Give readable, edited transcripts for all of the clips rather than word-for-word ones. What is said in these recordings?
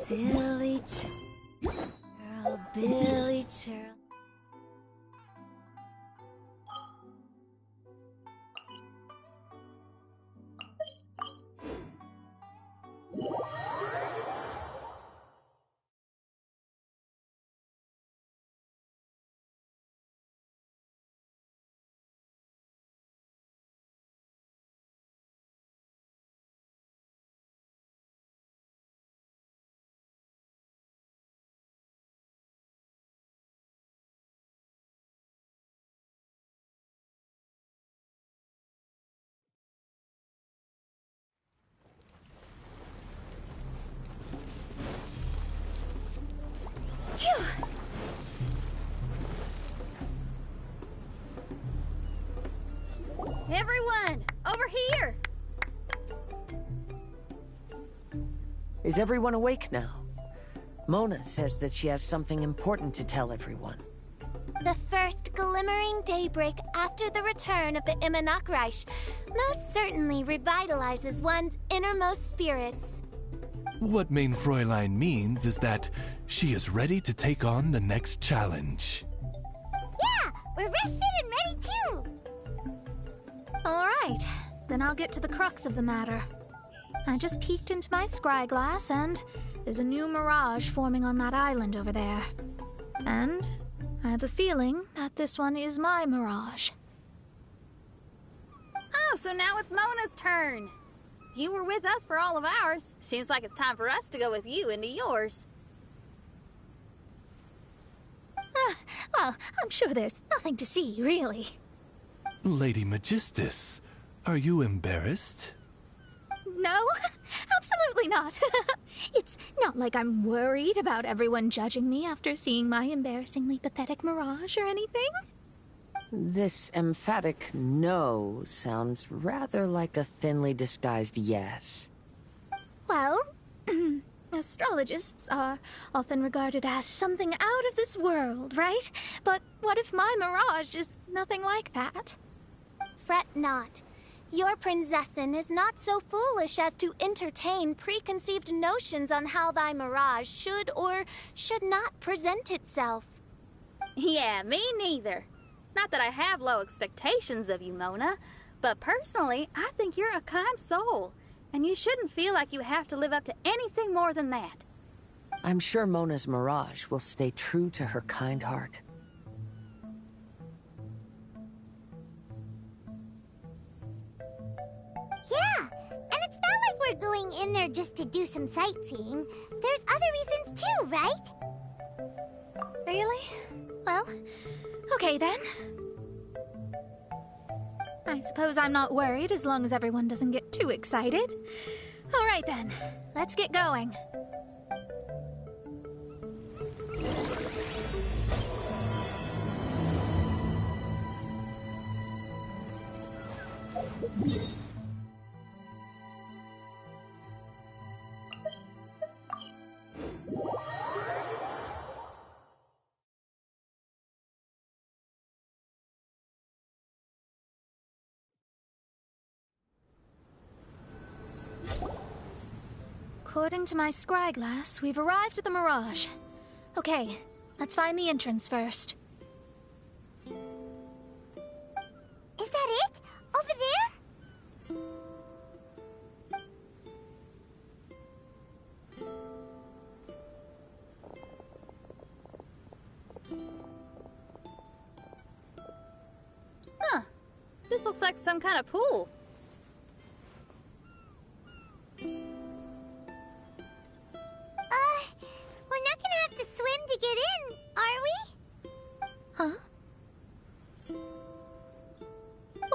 Silly churl, Billy churl. Everyone, over here! Is everyone awake now? Mona says that she has something important to tell everyone. The first glimmering daybreak after the return of the Immonakreich most certainly revitalizes one's innermost spirits. What Main Fräulein means is that she is ready to take on the next challenge. Yeah, we're rested and ready too! Alright, then I'll get to the crux of the matter. I just peeked into my scry glass and there's a new mirage forming on that island over there. And I have a feeling that this one is my mirage. Oh, so now it's Mona's turn. You were with us for all of ours. Seems like it's time for us to go with you into yours. Well, I'm sure there's nothing to see, really. Lady Magistus, are you embarrassed? No, absolutely not. It's not like I'm worried about everyone judging me after seeing my embarrassingly pathetic mirage or anything. This emphatic no sounds rather like a thinly disguised yes. Well, astrologists are often regarded as something out of this world, right? But what if my mirage is nothing like that? Fret not. Your prinzessin is not so foolish as to entertain preconceived notions on how thy mirage should or should not present itself. Yeah, me neither. Not that I have low expectations of you, Mona, but personally, I think you're a kind soul, and you shouldn't feel like you have to live up to anything more than that. I'm sure Mona's mirage will stay true to her kind heart. Yeah, and it's not like we're going in there just to do some sightseeing. There's other reasons too, right? Really? Well, okay then. I suppose I'm not worried as long as everyone doesn't get too excited. All right then, let's get going. According to my scry glass, we've arrived at the Mirage. Okay, let's find the entrance first. Is that it? Over there? Huh. This looks like some kind of pool. We're not gonna have to swim to get in, are we? Huh?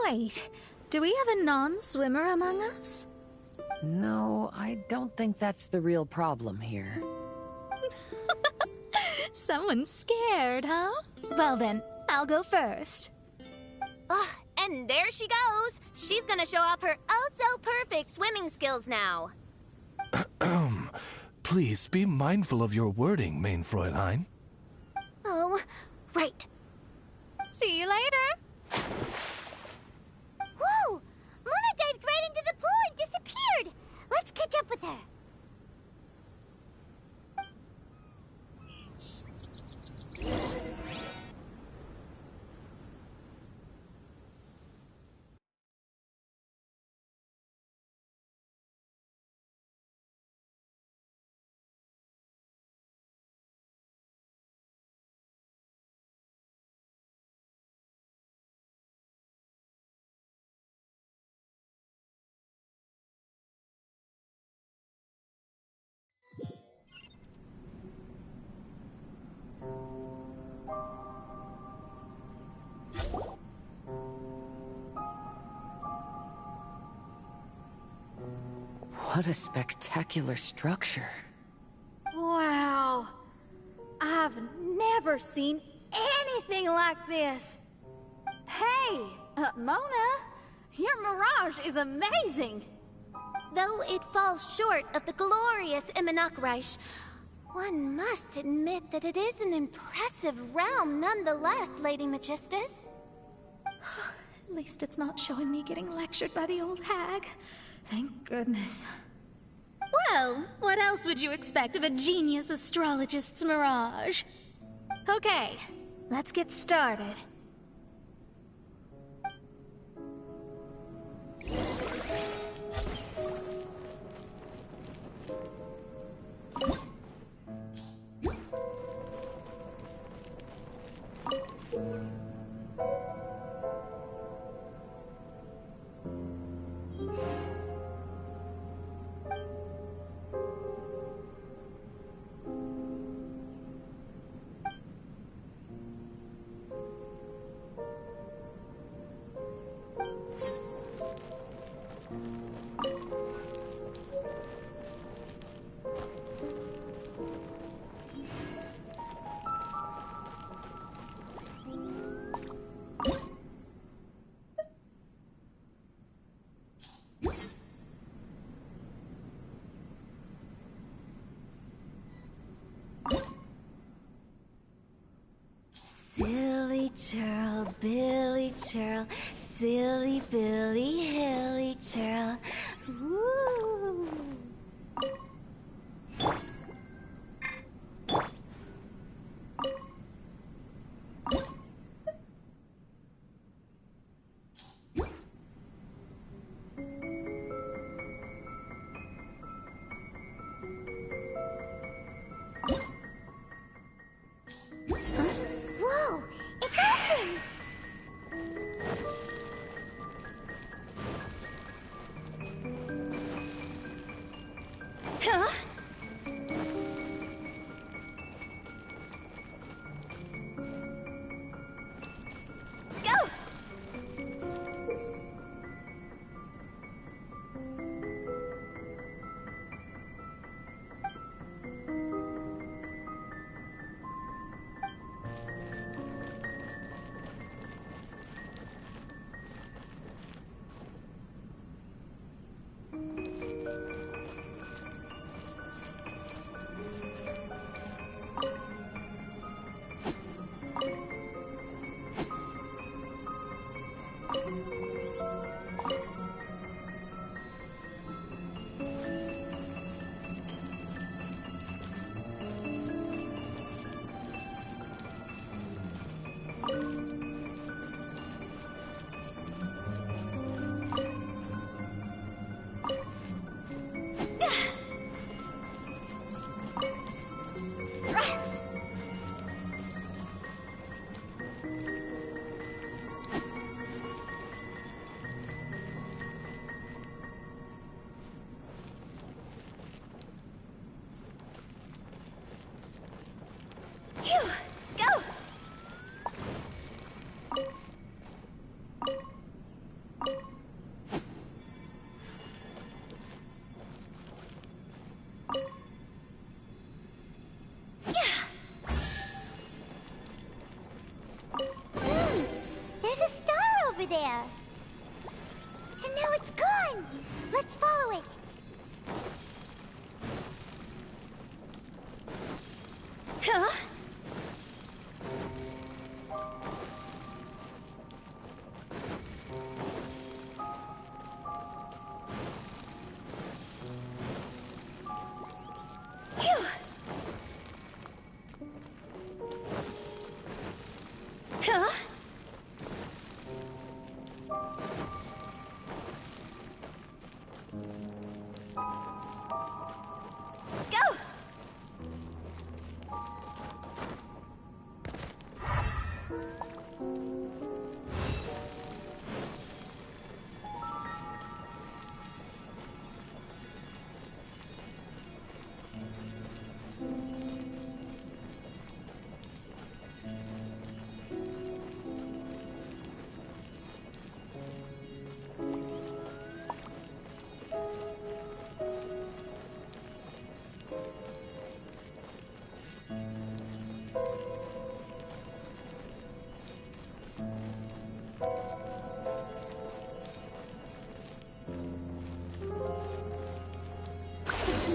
Wait, do we have a non-swimmer among us? No, I don't think that's the real problem here. Someone's scared, huh? Well then, I'll go first. And there she goes. She's gonna show off her oh-so-perfect swimming skills now. Please be mindful of your wording, Main Fräulein. Oh, right. See you later. Whoa! Mona dived right into the pool and disappeared. Let's catch up with her. What a spectacular structure. Wow. I've never seen anything like this. Hey, Mona, your mirage is amazing. Though it falls short of the glorious Immonakreich, one must admit that it is an impressive realm nonetheless, Lady Magistus. At least it's not showing me getting lectured by the old hag. Thank goodness. Well, what else would you expect of a genius astrologist's mirage? Okay, let's get started. Silly churl, Billy churl, silly Billy, hilly churl. Woo! Whoa! It's open! Huh? Go! Phew! Go! There's a star over there. And now it's gone. Let's follow it. Huh? Phew! Huh? Go!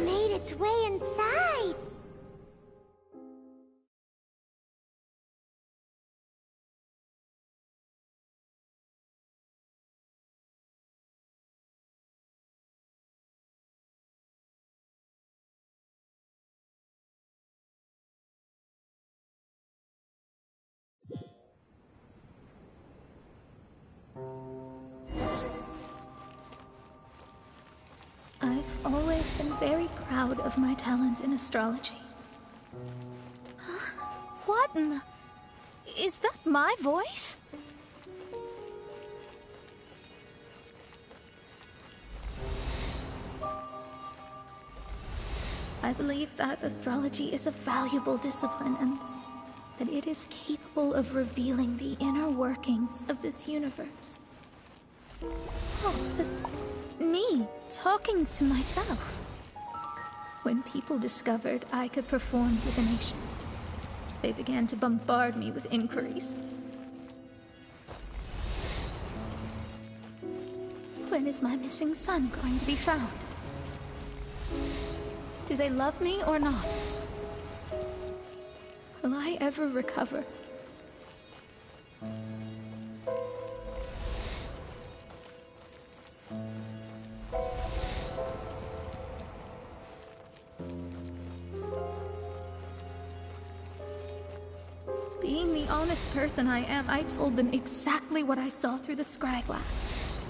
made its way inside. I've always been very proud of my talent in astrology. What in the... Is that my voice? I believe that astrology is a valuable discipline and that it is capable of revealing the inner workings of this universe. Oh, that's me talking to myself. When people discovered I could perform divination, they began to bombard me with inquiries. When is my missing son going to be found? Do they love me or not? Will I ever recover? Being the honest person I am, I told them exactly what I saw through the scry glass.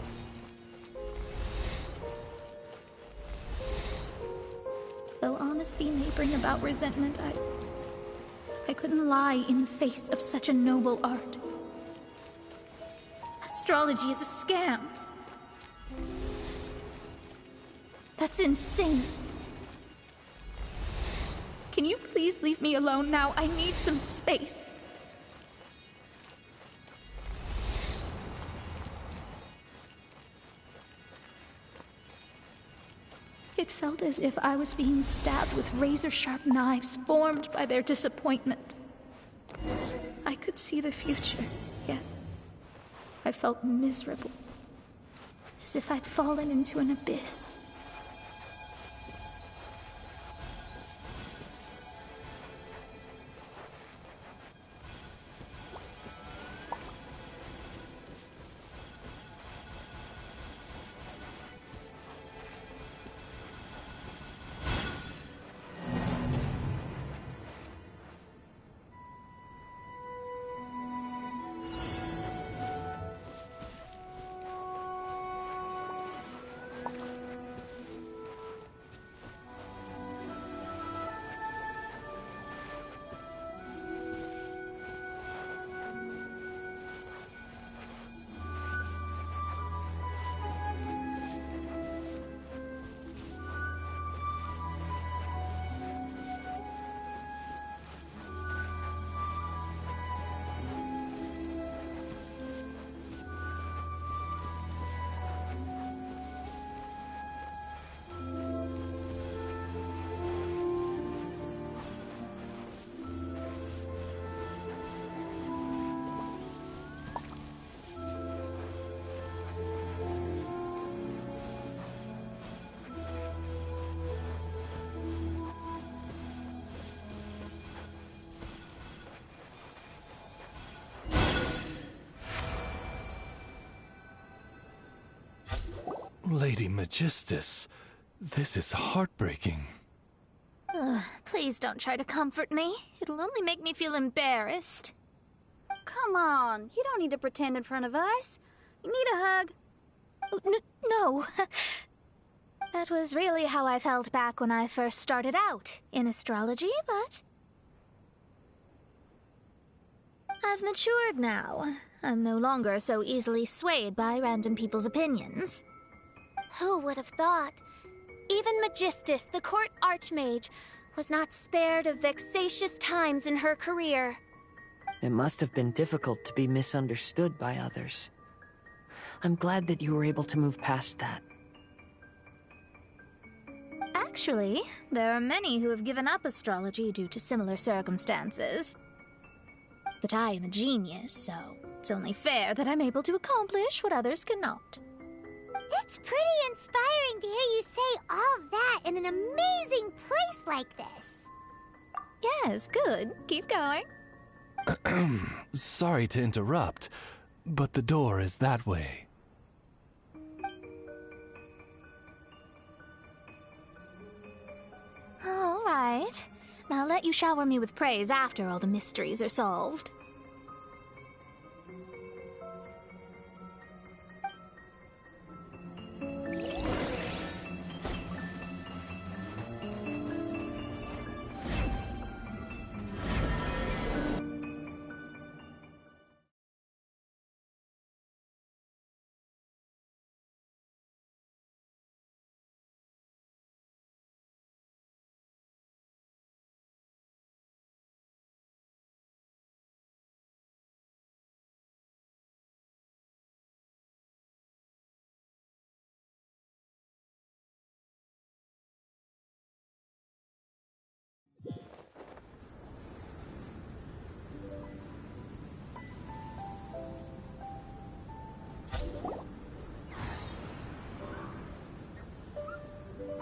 Though honesty may bring about resentment, I couldn't lie in the face of such a noble art. Astrology is a scam. That's insane. Can you please leave me alone now? I need some space. It felt as if I was being stabbed with razor-sharp knives formed by their disappointment. I could see the future, yet I felt miserable, as if I'd fallen into an abyss. Lady Magistus, this is heartbreaking. Please don't try to comfort me. It'll only make me feel embarrassed. Come on, you don't need to pretend in front of us. You need a hug. No. That was really how I felt back when I first started out in astrology, but I've matured now. I'm no longer so easily swayed by random people's opinions. Who would have thought? Even Magistus, the court archmage, was not spared of vexatious times in her career. It must have been difficult to be misunderstood by others. I'm glad that you were able to move past that. Actually, there are many who have given up astrology due to similar circumstances. But I am a genius, so it's only fair that I'm able to accomplish what others cannot. It's pretty inspiring to hear you say all that in an amazing place like this. Yes, good. Keep going. Sorry to interrupt, but the door is that way. All right. Now I'll let you shower me with praise after all the mysteries are solved.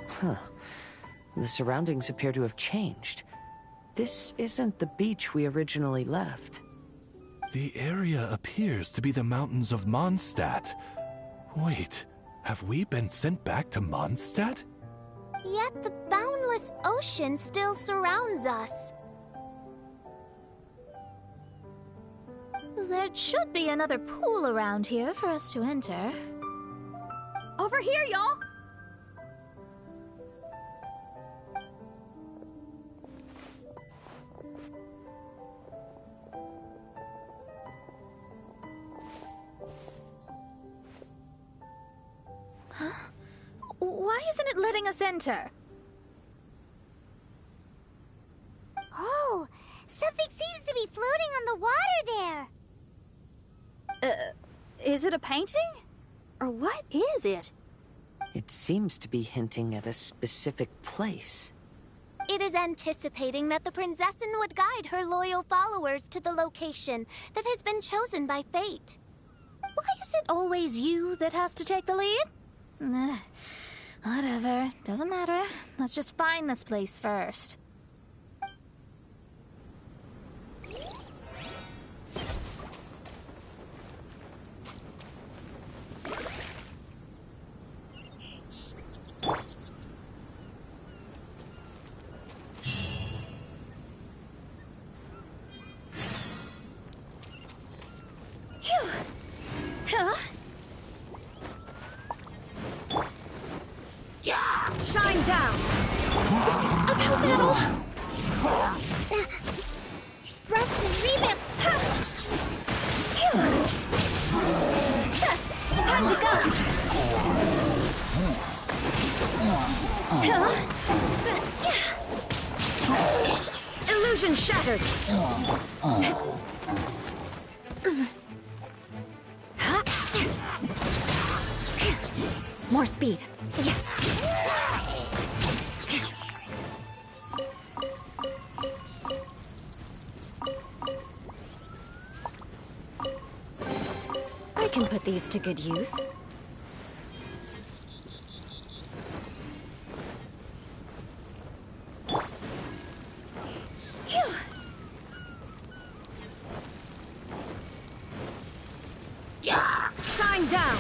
Huh. The surroundings appear to have changed. This isn't the beach we originally left. The area appears to be the mountains of Mondstadt. Wait, have we been sent back to Mondstadt? Yet the boundless ocean still surrounds us. There should be another pool around here for us to enter. Over here, y'all! Huh? Why isn't it letting us enter? Oh, something seems to be floating on the water there. Is it a painting? Or what is it? It seems to be hinting at a specific place. It is anticipating that the Princessin would guide her loyal followers to the location that has been chosen by fate. Why is it always you that has to take the lead? Whatever. Doesn't matter. Let's just find this place first. Phew. Huh? Shine down! Uphill battle! Rest and revamp! Phew. Time to go! Illusion shattered! More speed. Yeah. I can put these to good use. Phew. Shine down!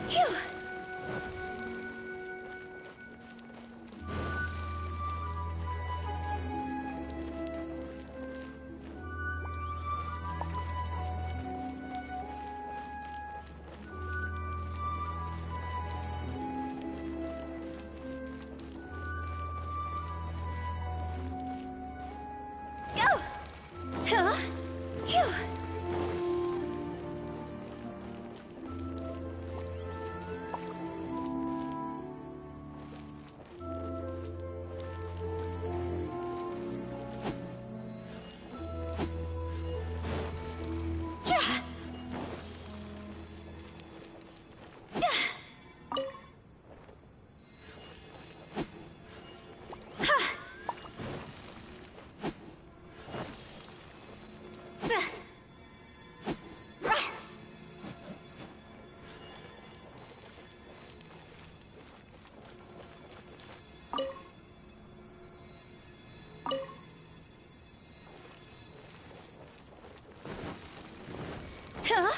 Phew. Go! Huh? Phew. Yeah. Huh?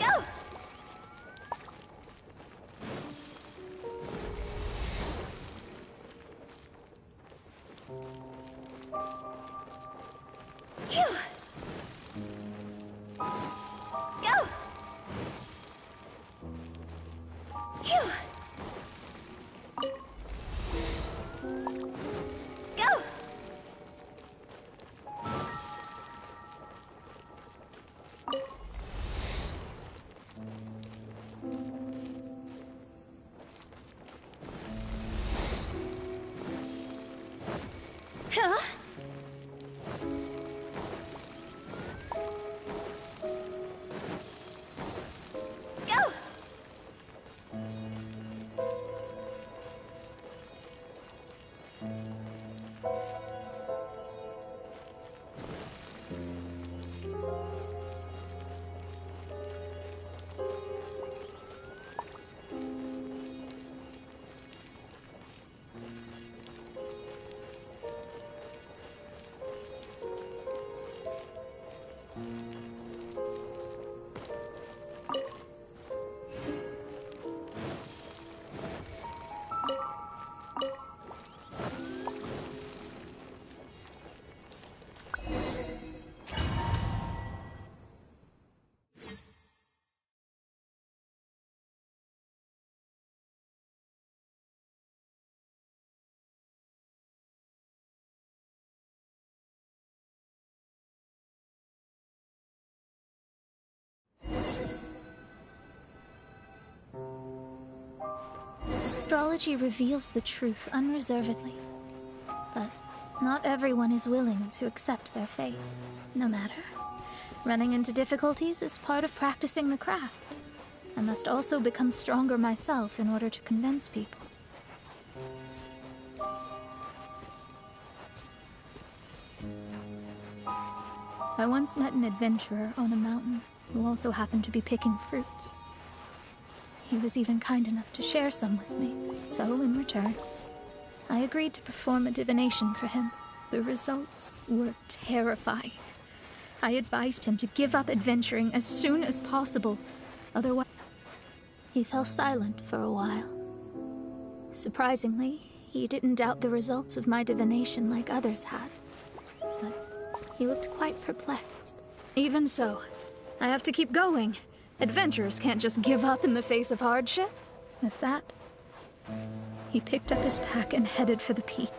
Go! Phew! Go! Phew! Go! Huh? Go! Astrology reveals the truth unreservedly, but not everyone is willing to accept their fate. No matter. Running into difficulties is part of practicing the craft. I must also become stronger myself in order to convince people. I once met an adventurer on a mountain who also happened to be picking fruits. He was even kind enough to share some with me, so in return, I agreed to perform a divination for him. The results were terrifying. I advised him to give up adventuring as soon as possible, otherwise... He fell silent for a while. Surprisingly, he didn't doubt the results of my divination like others had, but he looked quite perplexed. Even so, I have to keep going. Adventurers can't just give up in the face of hardship. With that, he picked up his pack and headed for the peak.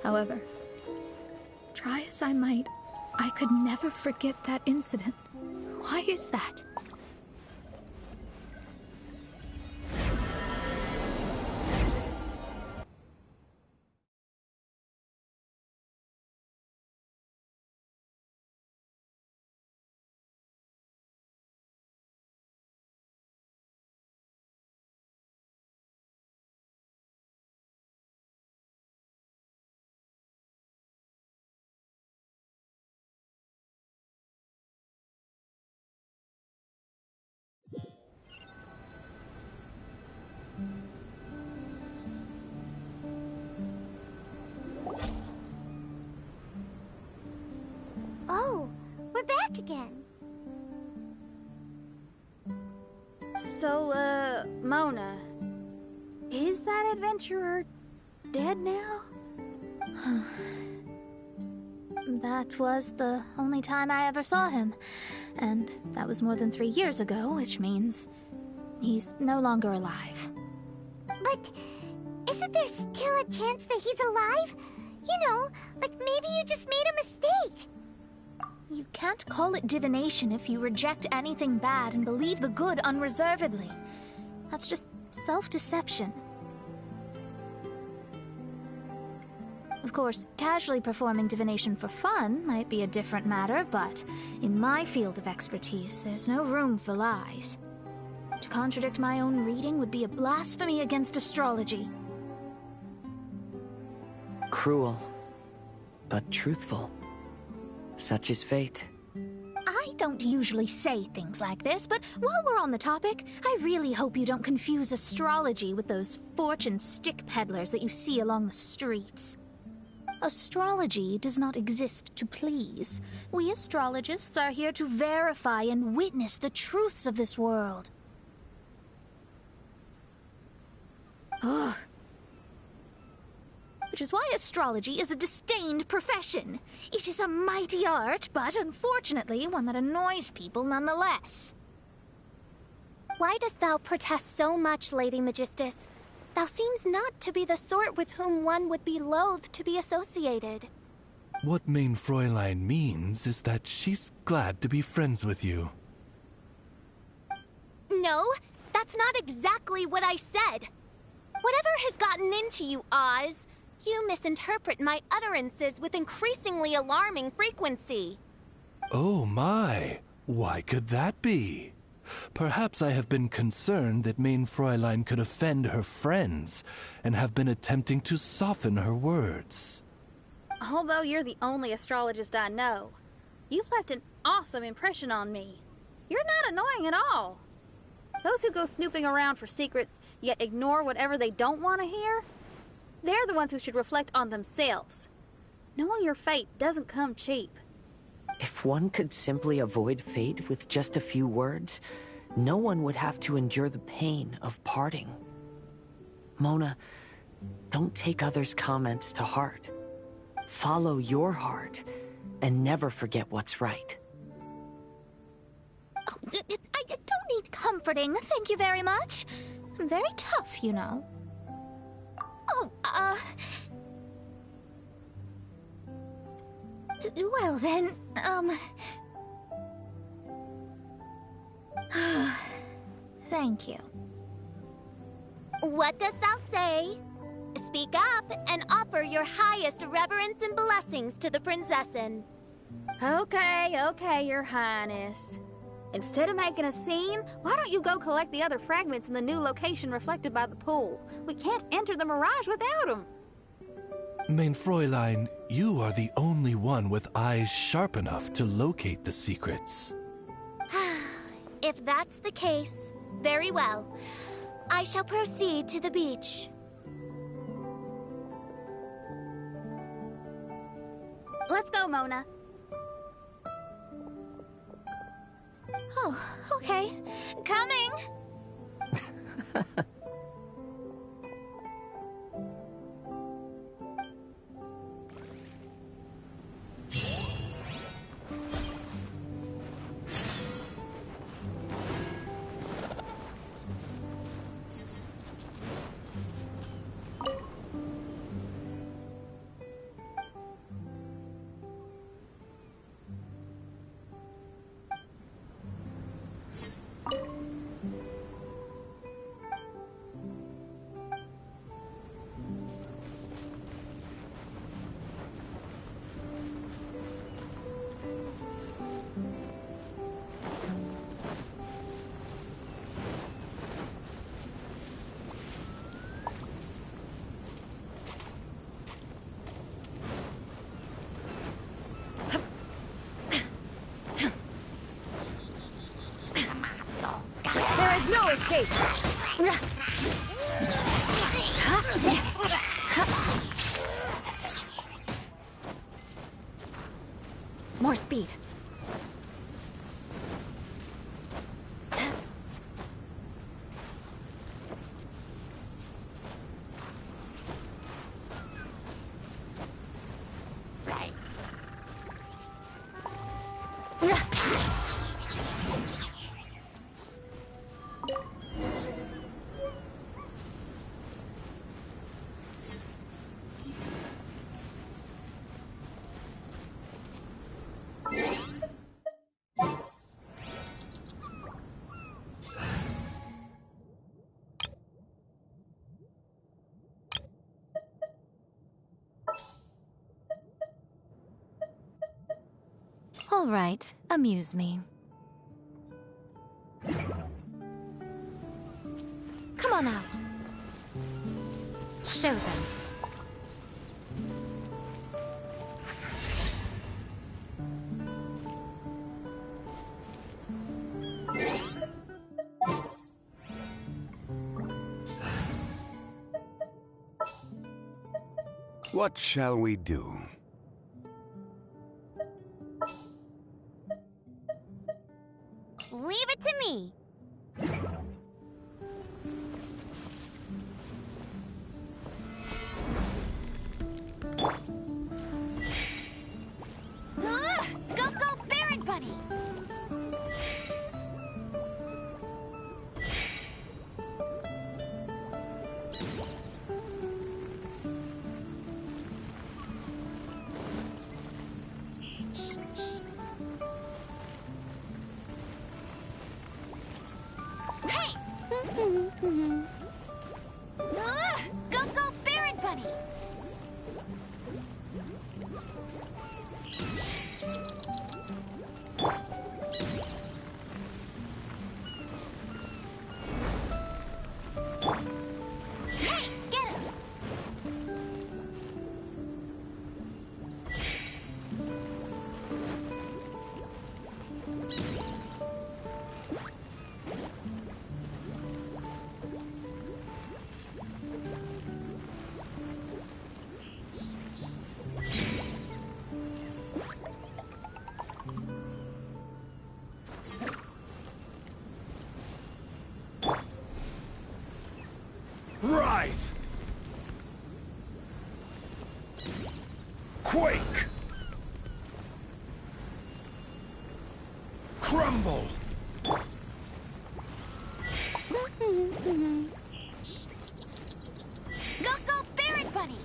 However, try as I might, I could never forget that incident. Why is that? Oh, we're back again. So, Mona, is that adventurer dead now? That was the only time I ever saw him, and that was more than 3 years ago, which means he's no longer alive. But isn't there still a chance that he's alive? You know, like maybe you just made a mistake. You can't call it divination if you reject anything bad and believe the good unreservedly. That's just self-deception. Of course, casually performing divination for fun might be a different matter, but in my field of expertise, there's no room for lies. To contradict my own reading would be a blasphemy against astrology. Cruel, but truthful. Such is fate. I don't usually say things like this, but while we're on the topic, I really hope you don't confuse astrology with those fortune stick peddlers that you see along the streets. Astrology does not exist to please. We astrologists are here to verify and witness the truths of this world. Ugh. Which is why astrology is a disdained profession. It is a mighty art, but unfortunately one that annoys people nonetheless. Why dost thou protest so much, Lady Magistus? Thou seems not to be the sort with whom one would be loath to be associated. What Main Fräulein means is that she's glad to be friends with you. No, that's not exactly what I said. Whatever has gotten into you, Oz, you misinterpret my utterances with increasingly alarming frequency. Oh my, why could that be? Perhaps I have been concerned that Main Fräulein could offend her friends, and have been attempting to soften her words. Although you're the only astrologist I know, you've left an awesome impression on me. You're not annoying at all. Those who go snooping around for secrets, yet ignore whatever they don't want to hear, they're the ones who should reflect on themselves. Knowing your fate doesn't come cheap. If one could simply avoid fate with just a few words, no one would have to endure the pain of parting. Mona, don't take others' comments to heart. Follow your heart, and never forget what's right. Oh, I don't need comforting, thank you very much. I'm very tough, you know. Oh, well then, thank you. What dost thou say? Speak up and offer your highest reverence and blessings to the Prinzessin. Okay, Your Highness. Instead of making a scene, why don't you go collect the other fragments in the new location reflected by the pool? We can't enter the Mirage without them. Main Fräulein, you are the only one with eyes sharp enough to locate the secrets. If that's the case, very well. I shall proceed to the beach. Let's go, Mona. Oh, okay. Coming! There is no escape! More speed. All right, amuse me. Come on out. Show them. What shall we do? Leave it to me. Go, Baron Bunny! Hey! Go, Baron Bunny! Hey, get him! Rise! Quake! Crumble! Go, Baron Bunny!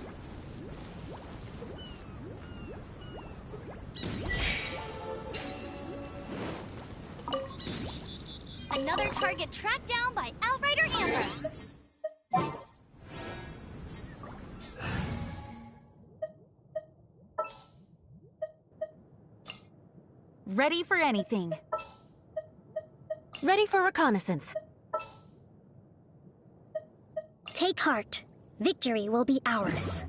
Another target tracked down by Outrider Amber. Ready for anything. Ready for reconnaissance. Take heart. Victory will be ours.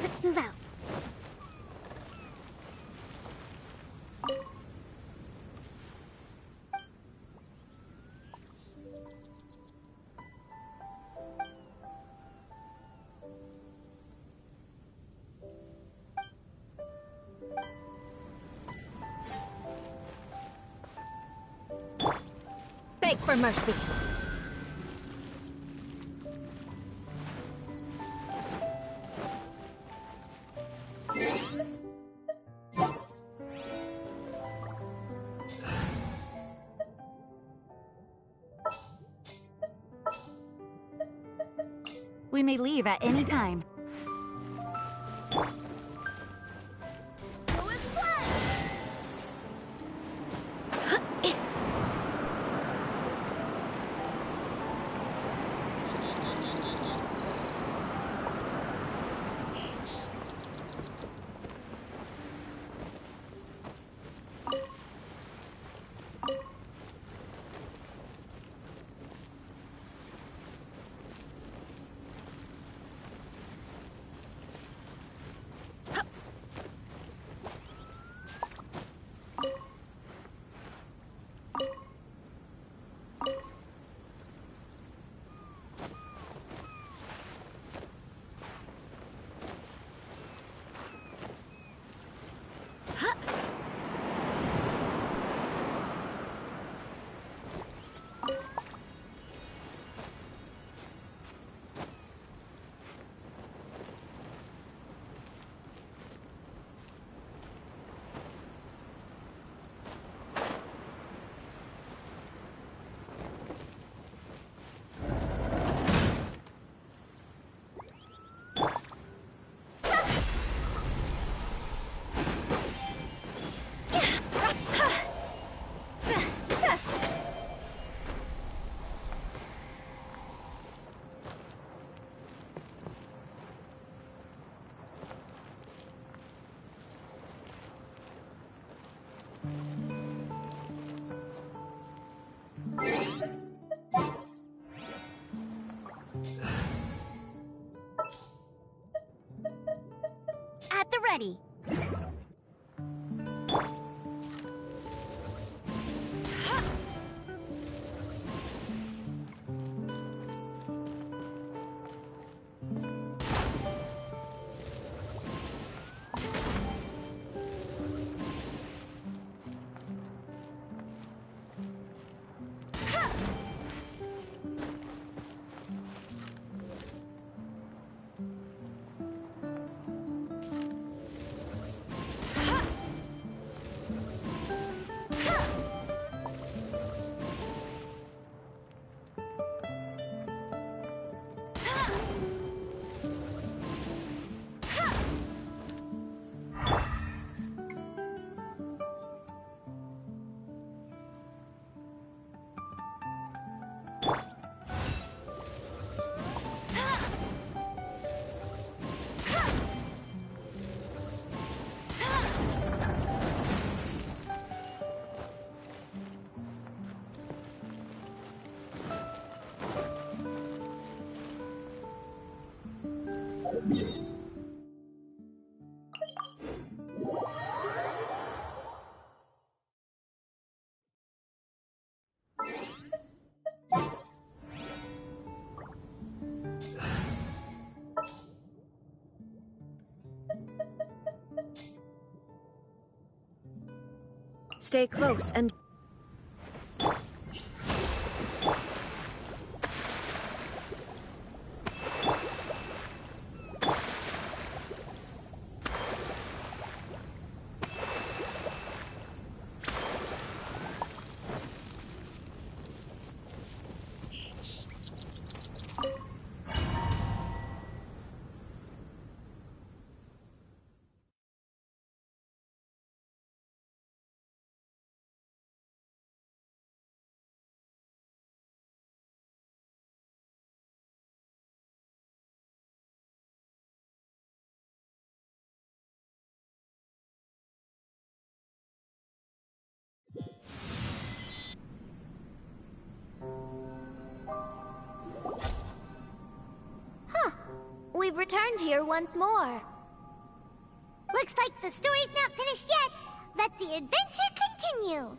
Let's move out. Beg for mercy. We may leave at any time. At the ready. Stay close and... We've returned here once more. Looks like the story's not finished yet. Let the adventure continue.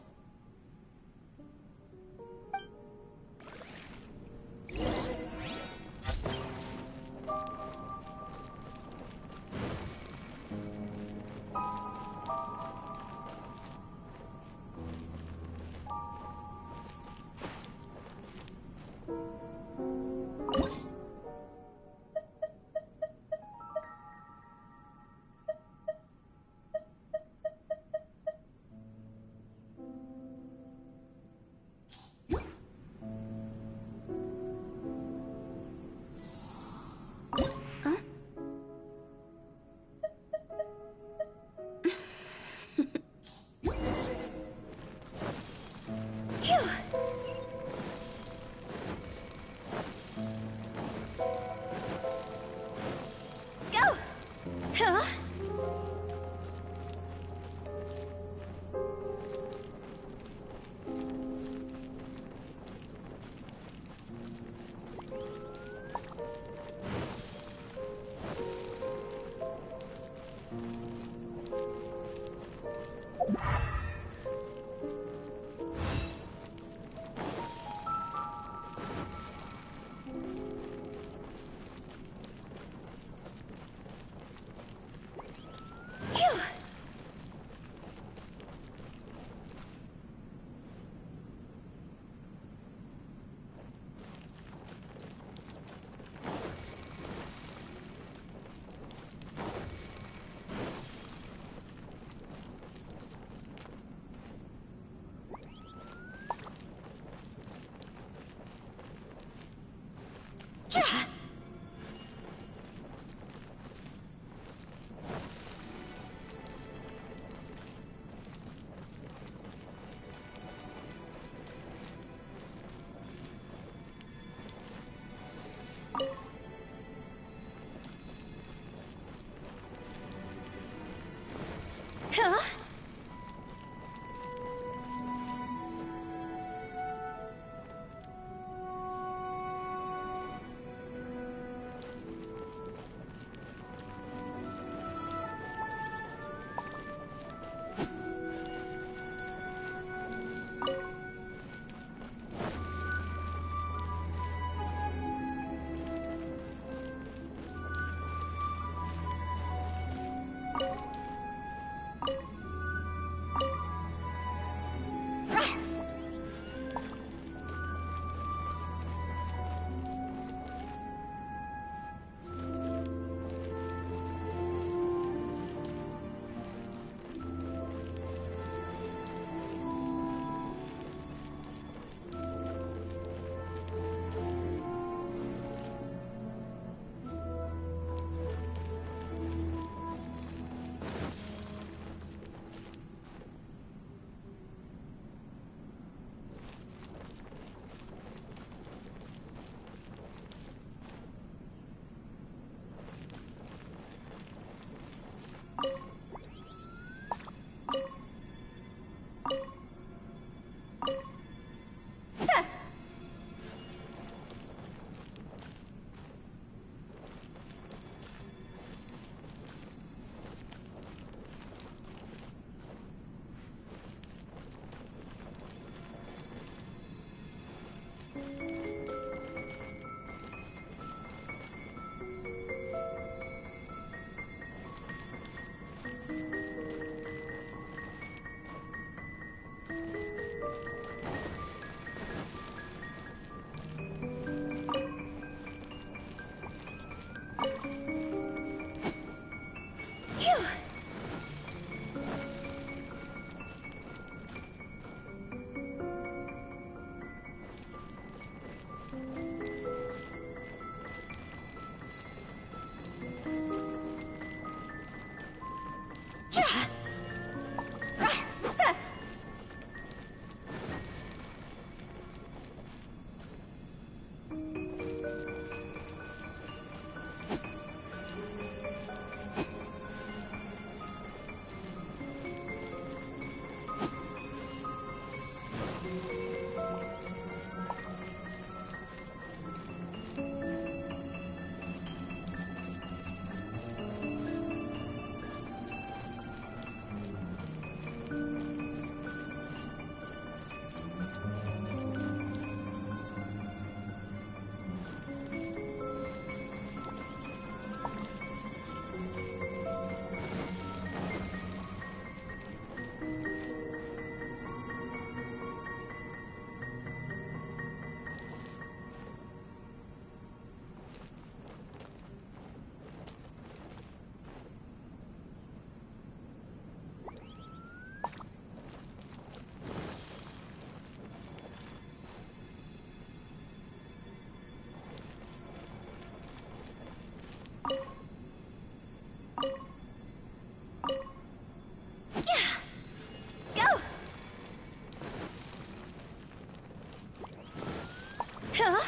Huh?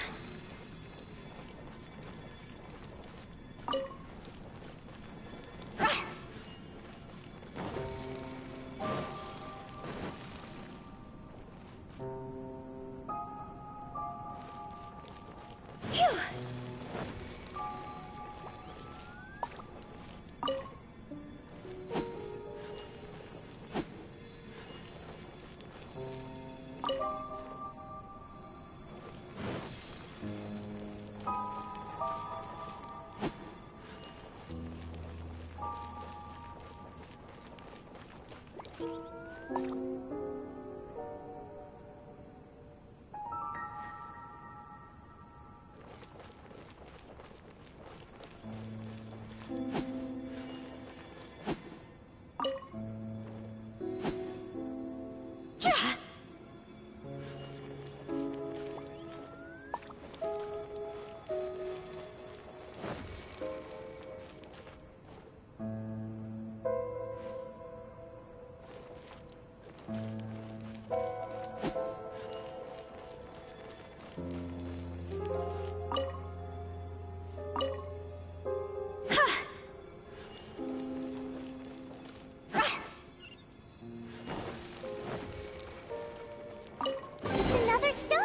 It's another star!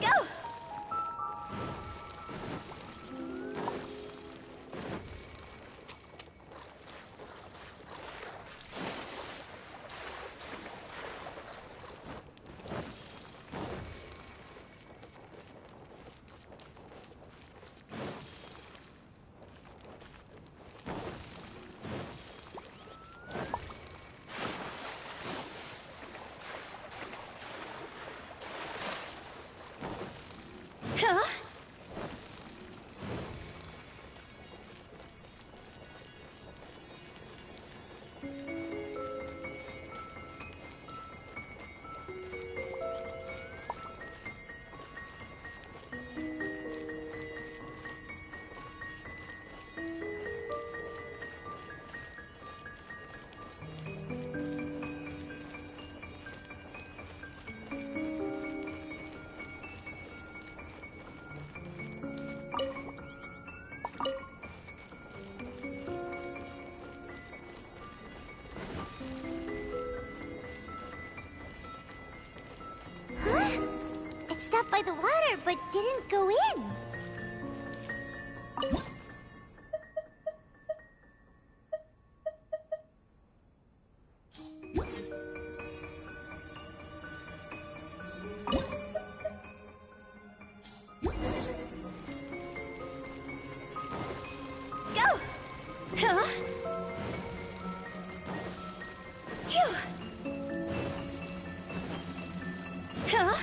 Go! Huh? Huh? It stopped by the water, but didn't go in. Go! Huh? Phew! Huh?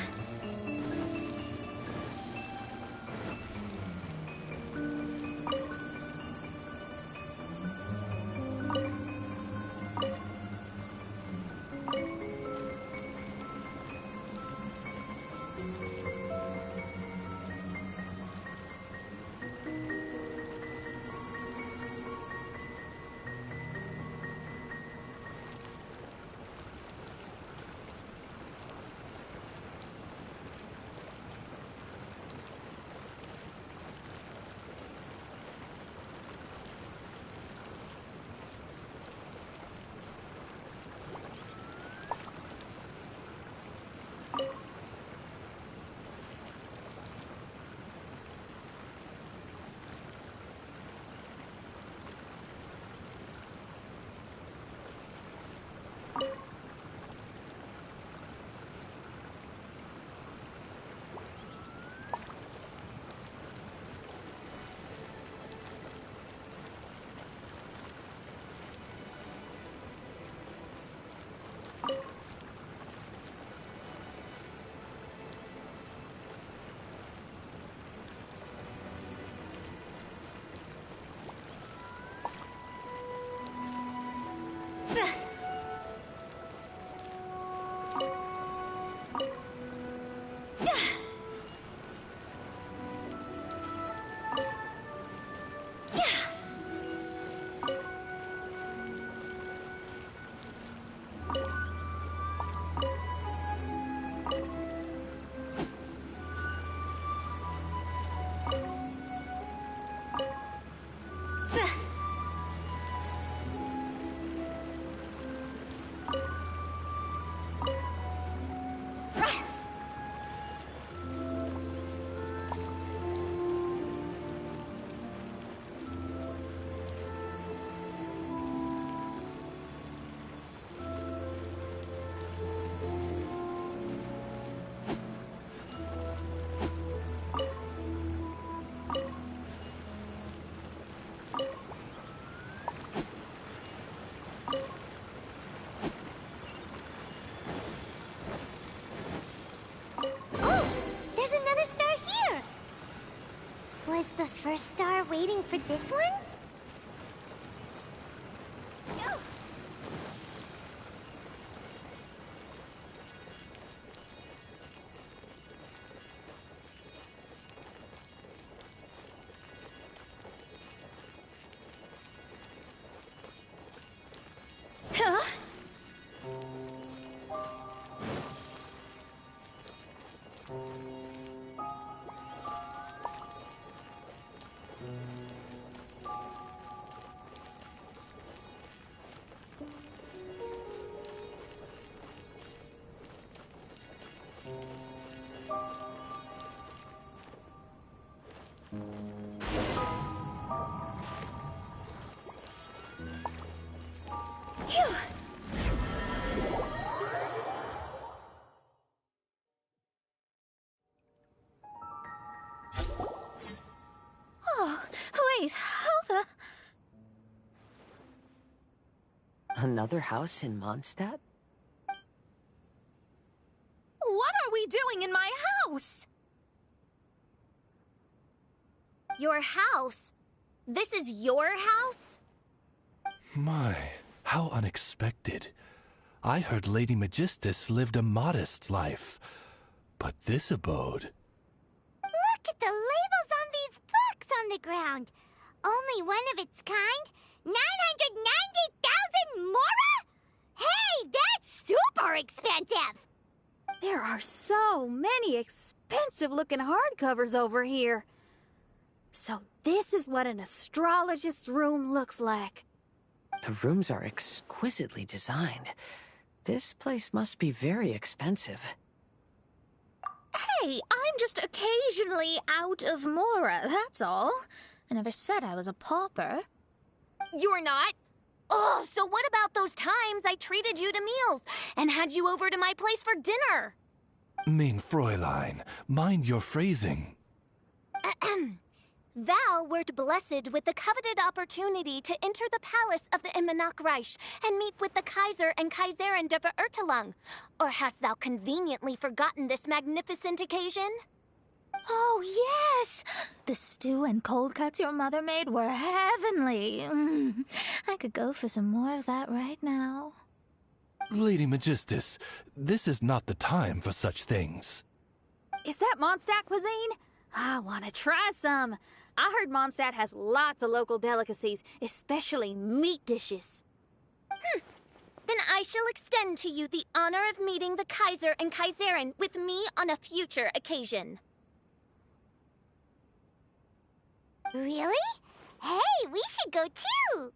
Was the first star waiting for this one? Huh? Phew. Oh, wait, how the... Another house in Mondstadt? What are we doing in my house? Your house? This is your house? My, how unexpected. I heard Lady Magistus lived a modest life, but this abode... Look at the labels on these books on the ground. Only one of its kind? 990,000 mora? Hey, that's super expensive! There are so many expensive-looking hardcovers over here. So this is what an astrologist's room looks like. The rooms are exquisitely designed. This place must be very expensive. Hey, I'm just occasionally out of mora, that's all. I never said I was a pauper. You're not? Oh, so what about those times I treated you to meals and had you over to my place for dinner? Mein Fräulein, mind your phrasing. Thou wert blessed with the coveted opportunity to enter the palace of the Immenach Reich and meet with the Kaiser and Kaiserin der Verurteilung. Or hast thou conveniently forgotten this magnificent occasion? Oh, yes! The stew and cold cuts your mother made were heavenly. I could go for some more of that right now. Lady Magistus, this is not the time for such things. Is that Mondstadt cuisine? I want to try some. I heard Mondstadt has lots of local delicacies, especially meat dishes. Then I shall extend to you the honor of meeting the Kaiser and Kaiserin with me on a future occasion. Really? Hey, we should go too!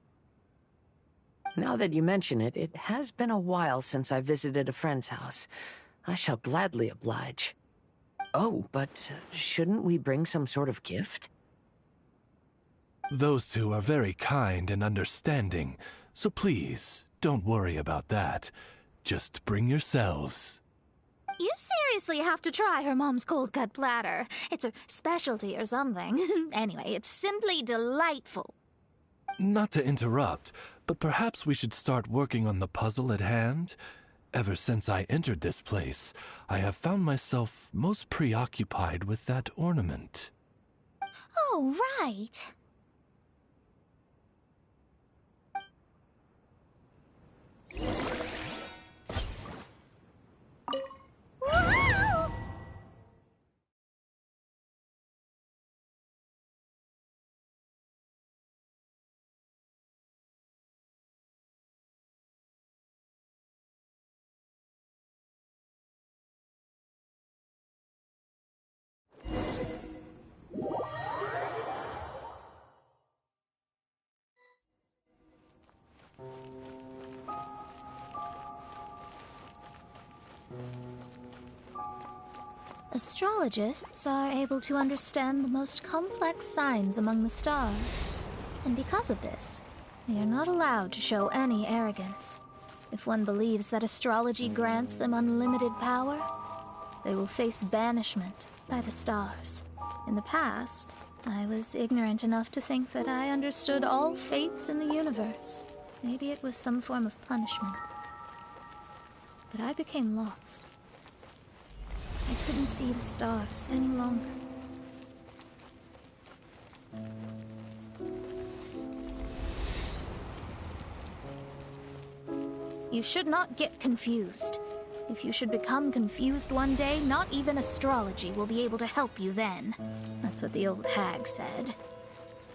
Now that you mention it, it has been a while since I visited a friend's house. I shall gladly oblige. Oh, but shouldn't we bring some sort of gift? Those two are very kind and understanding, so please, don't worry about that. Just bring yourselves. You seriously have to try her mom's cold cut platter. It's her specialty or something. Anyway, it's simply delightful. Not to interrupt, but perhaps we should start working on the puzzle at hand? Ever since I entered this place, I have found myself most preoccupied with that ornament. Oh, right. Whoa! Astrologists are able to understand the most complex signs among the stars. And because of this, they are not allowed to show any arrogance. If one believes that astrology grants them unlimited power, they will face banishment by the stars. In the past, I was ignorant enough to think that I understood all fates in the universe. Maybe it was some form of punishment. But I became lost. I couldn't see the stars any longer. You should not get confused. If you should become confused one day, not even astrology will be able to help you then. That's what the old hag said.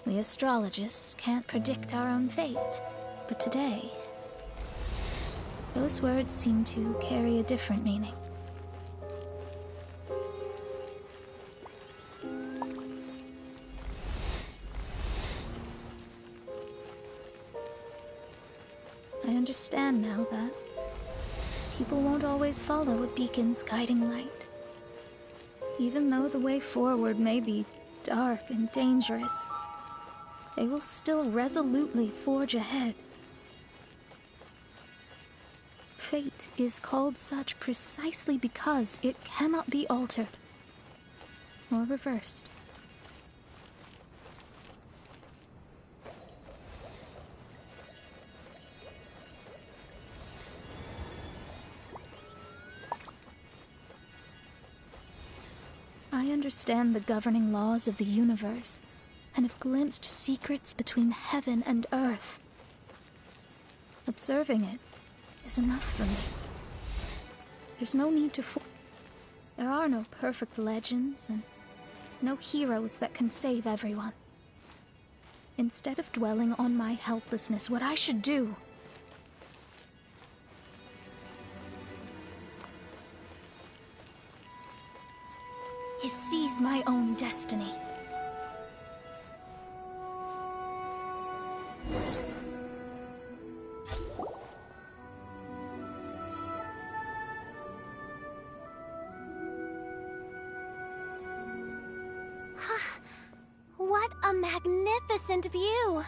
We astrologists can't predict our own fate. But today, those words seem to carry a different meaning. I understand now that people won't always follow a beacon's guiding light. Even though the way forward may be dark and dangerous, they will still resolutely forge ahead. Fate is called such precisely because it cannot be altered or reversed. I understand the governing laws of the universe, and have glimpsed secrets between heaven and earth. Observing it is enough for me. There's no need to There are no perfect legends, and no heroes that can save everyone. Instead of dwelling on my helplessness, what I should do is seize my own destiny. What a magnificent view!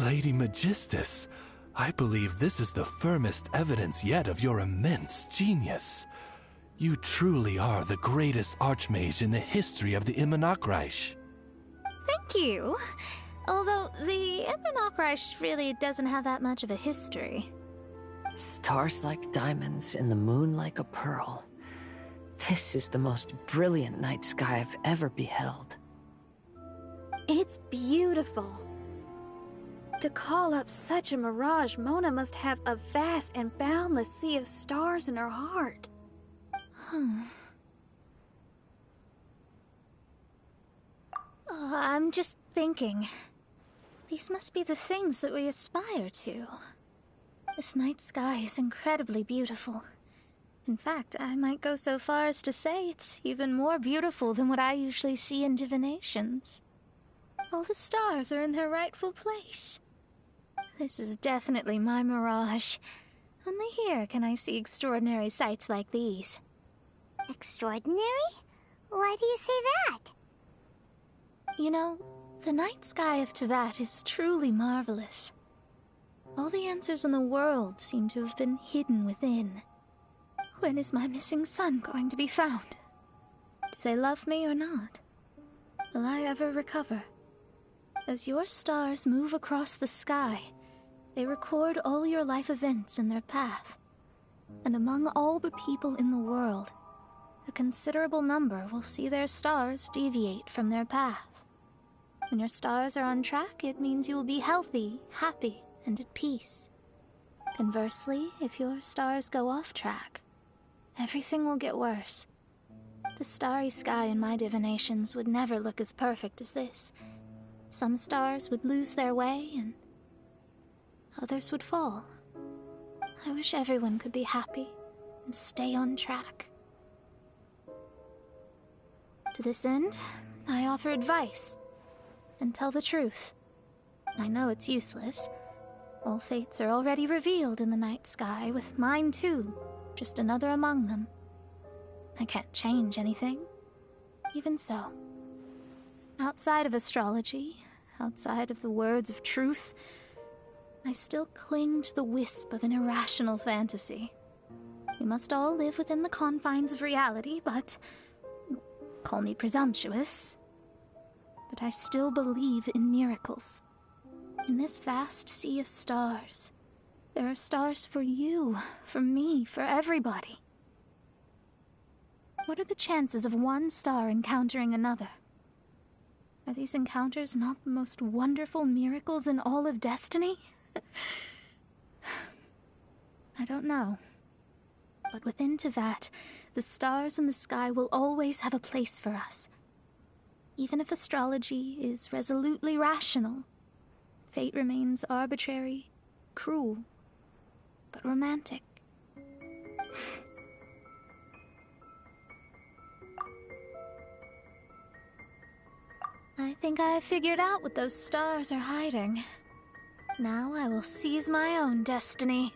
Lady Magistus, I believe this is the firmest evidence yet of your immense genius. You truly are the greatest archmage in the history of the Immonakreich. Thank you. Although the Immonakreich really doesn't have that much of a history. Stars like diamonds and the moon like a pearl. This is the most brilliant night sky I've ever beheld. It's beautiful. To call up such a mirage, Mona must have a vast and boundless sea of stars in her heart. I'm just thinking. These must be the things that we aspire to. This night sky is incredibly beautiful. In fact, I might go so far as to say it's even more beautiful than what I usually see in divinations. All the stars are in their rightful place. This is definitely my mirage. Only here can I see extraordinary sights like these. Extraordinary? Why do you say that? You know, the night sky of Tevat is truly marvelous. All the answers in the world seem to have been hidden within. When is my missing son going to be found? Do they love me or not? Will I ever recover? As your stars move across the sky, they record all your life events in their path. And among all the people in the world, a considerable number will see their stars deviate from their path. When your stars are on track, it means you will be healthy, happy, and at peace. Conversely, if your stars go off track, everything will get worse. The starry sky in my divinations would never look as perfect as this. Some stars would lose their way, and others would fall. I wish everyone could be happy and stay on track. To this end, I offer advice and tell the truth. I know it's useless. All fates are already revealed in the night sky, with mine too, just another among them. I can't change anything. Even so, outside of astrology, outside of the words of truth, I still cling to the wisp of an irrational fantasy. We must all live within the confines of reality, but call me presumptuous. But I still believe in miracles. In this vast sea of stars, there are stars for you, for me, for everybody. What are the chances of one star encountering another? Are these encounters not the most wonderful miracles in all of destiny? I don't know. But within Tevat, the stars in the sky will always have a place for us. Even if astrology is resolutely rational, fate remains arbitrary, cruel, but romantic. I think I have figured out what those stars are hiding. Now I will seize my own destiny.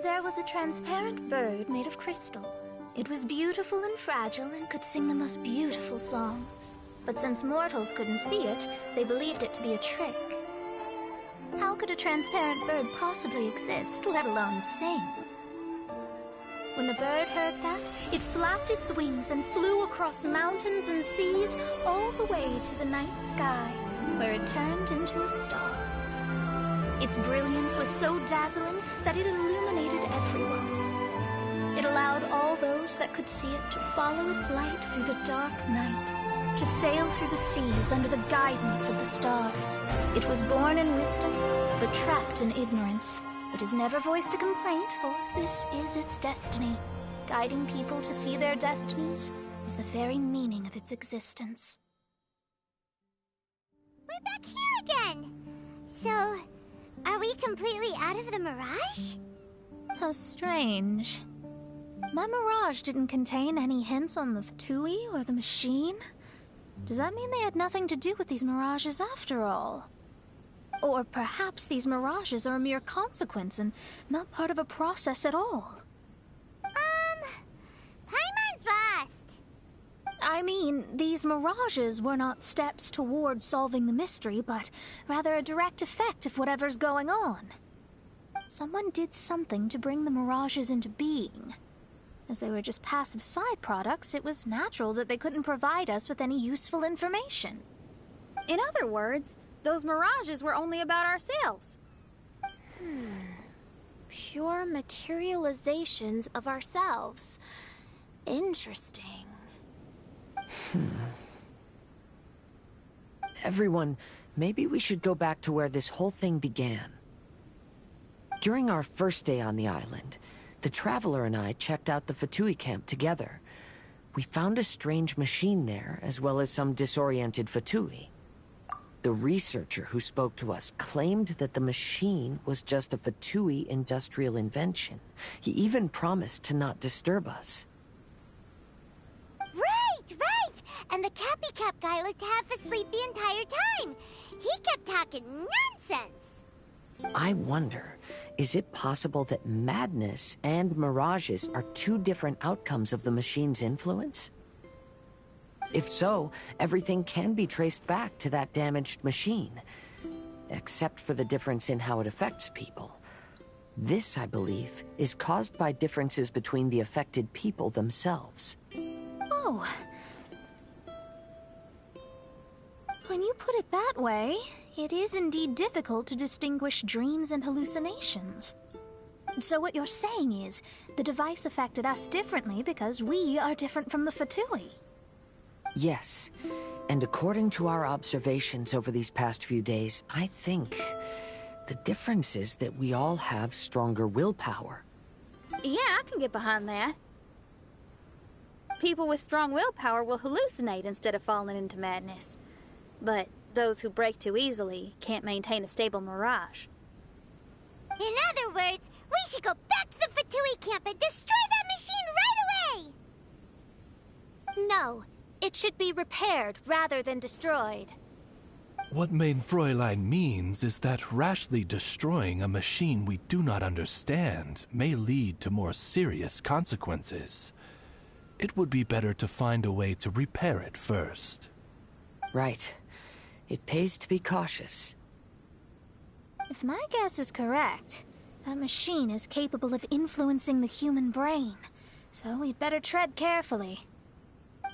There was a transparent bird made of crystal. It was beautiful and fragile and could sing the most beautiful songs. But since mortals couldn't see it, they believed it to be a trick. How could a transparent bird possibly exist, let alone sing? When the bird heard that, it flapped its wings and flew across mountains and seas all the way to the night sky, where it turned into a star. Its brilliance was so dazzling that it illuminated everyone. It allowed all those that could see it to follow its light through the dark night, to sail through the seas under the guidance of the stars. It was born in wisdom, but trapped in ignorance. It has never voiced a complaint, for this is its destiny. Guiding people to see their destinies is the very meaning of its existence. We're back here again! So, are we completely out of the mirage? How strange. My mirage didn't contain any hints on the Fatui or the machine. Does that mean they had nothing to do with these mirages after all? Or perhaps these mirages are a mere consequence and not part of a process at all? Paimon's lost. I mean, these mirages were not steps toward solving the mystery, but rather a direct effect of whatever's going on. Someone did something to bring the mirages into being. As they were just passive side products, it was natural that they couldn't provide us with any useful information. In other words, those mirages were only about ourselves. Pure materializations of ourselves. Interesting. Everyone, maybe we should go back to where this whole thing began. During our first day on the island, the Traveler and I checked out the Fatui camp together. We found a strange machine there, as well as some disoriented Fatui. The researcher who spoke to us claimed that the machine was just a Fatui industrial invention. He even promised to not disturb us. Right! And the Cappy Cap guy looked half asleep the entire time. He kept talking nonsense. I wonder, is it possible that madness and mirages are two different outcomes of the machine's influence? If so, everything can be traced back to that damaged machine, except for the difference in how it affects people. This, I believe, is caused by differences between the affected people themselves. Oh. When you put it that way, it is indeed difficult to distinguish dreams and hallucinations. So what you're saying is, the device affected us differently because we are different from the Fatui. Yes, and according to our observations over these past few days, I think the difference is that we all have stronger willpower. Yeah, I can get behind that. People with strong willpower will hallucinate instead of falling into madness. But those who break too easily can't maintain a stable mirage. In other words, we should go back to the Fatui camp and destroy that machine right away! No, it should be repaired rather than destroyed. What Main Fräulein means is that rashly destroying a machine we do not understand may lead to more serious consequences. It would be better to find a way to repair it first. Right. It pays to be cautious. If my guess is correct, that machine is capable of influencing the human brain. So we'd better tread carefully.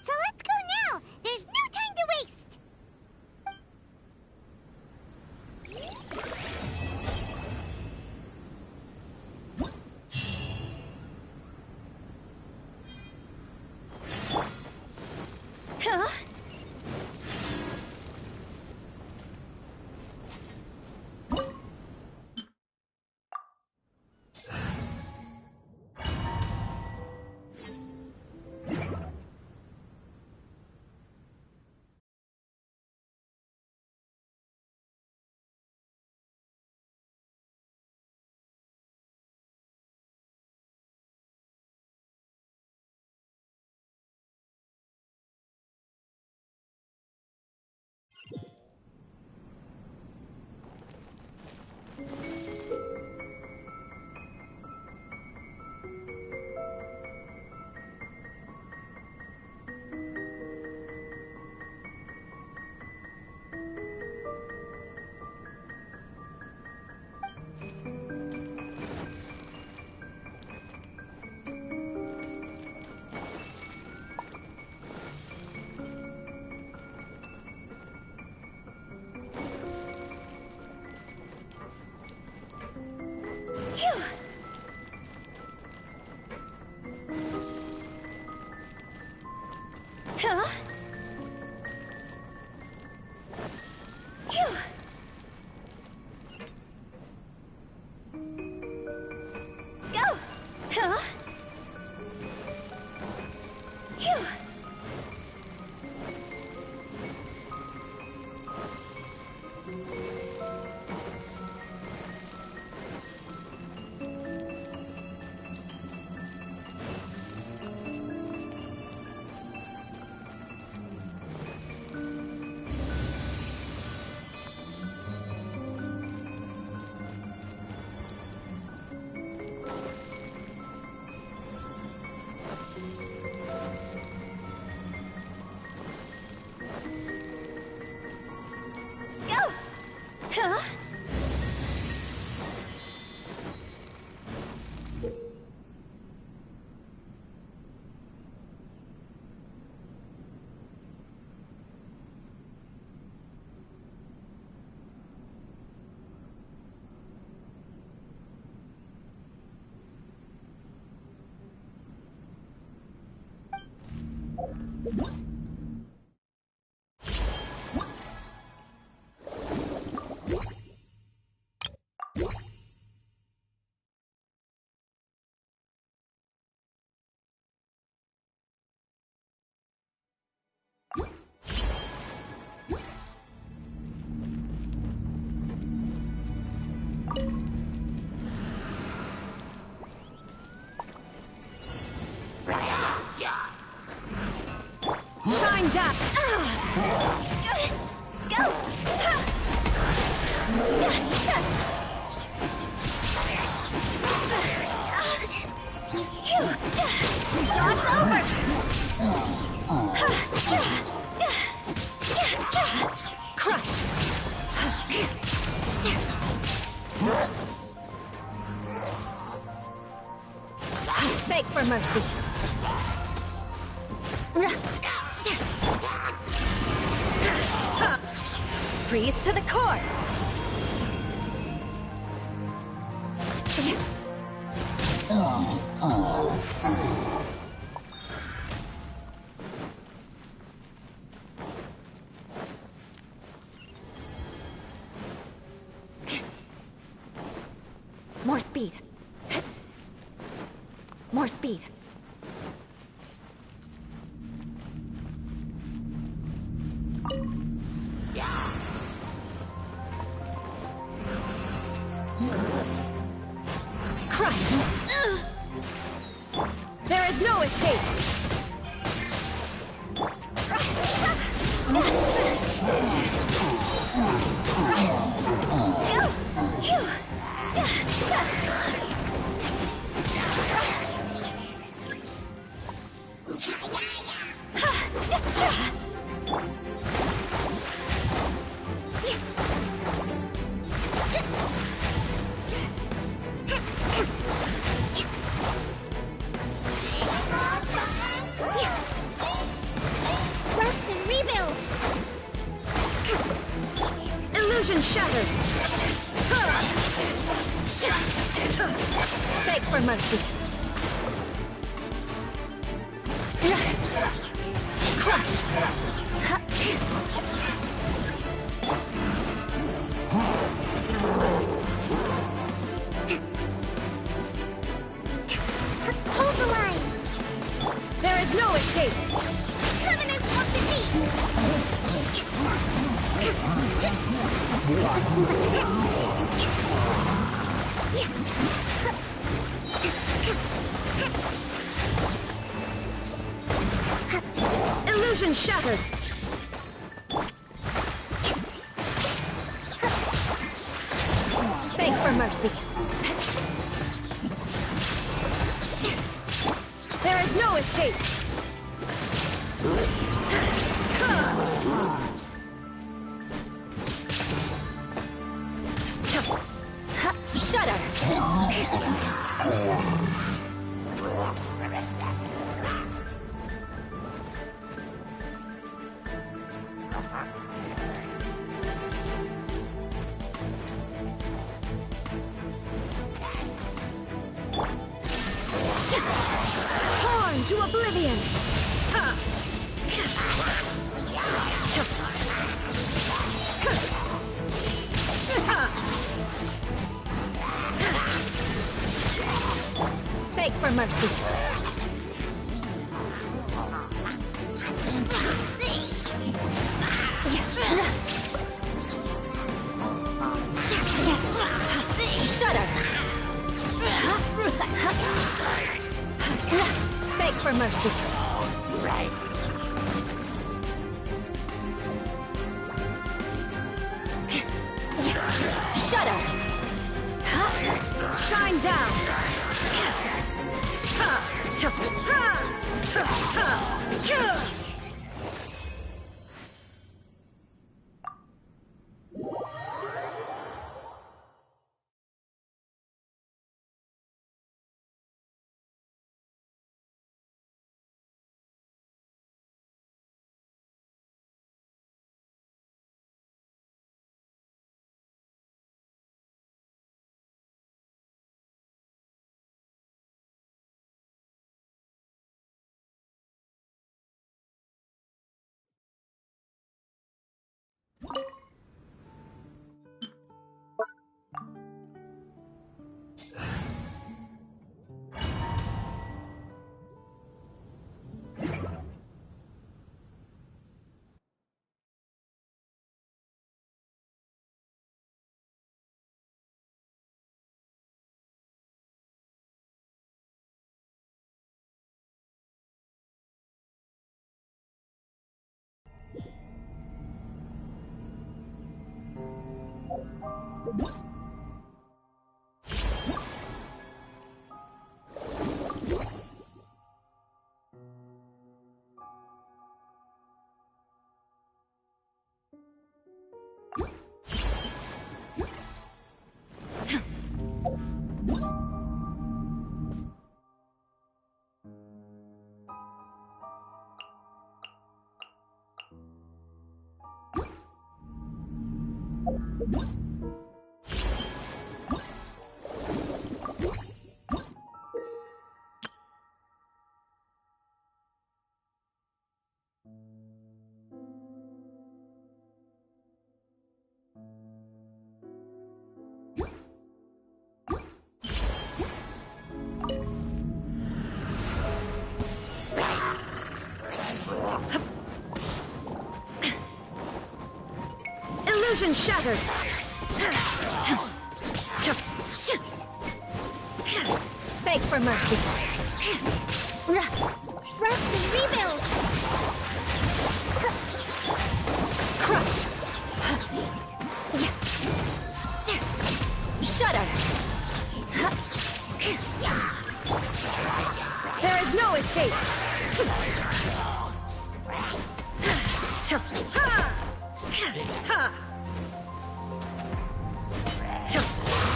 So let's go now! There's no time to waste! Huh? Huh? Phew. Go! Huh? Phew. Go! Huh? Shined up! Go! It's over! Crush! Beg for mercy. Freeze to the core. More speed. More speed. Crush! There is no escape! Rest and rebuild! Illusion shattered! Beg for mercy! Crush! Hold the line! There is no escape! Covenant of the Deep! Illusion shattered! Beg for mercy! There is no escape! Shudder! Torn to oblivion! Beg for mercy! Shudder! Beg for mercy! Shudder! Shine down! Illusion shattered! Beg for mercy. Rest and rebuild! Crush! Shudder! There is no escape!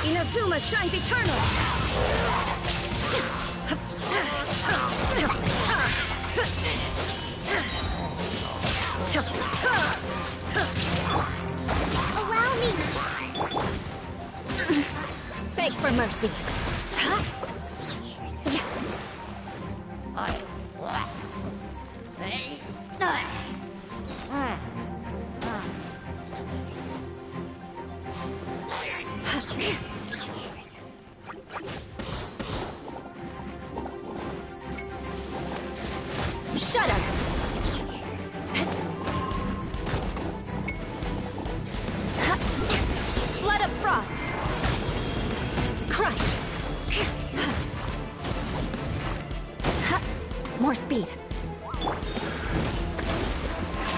Inazuma shines eternal! Allow me! Beg for mercy. Shudder! Flood of frost! Crush! More speed.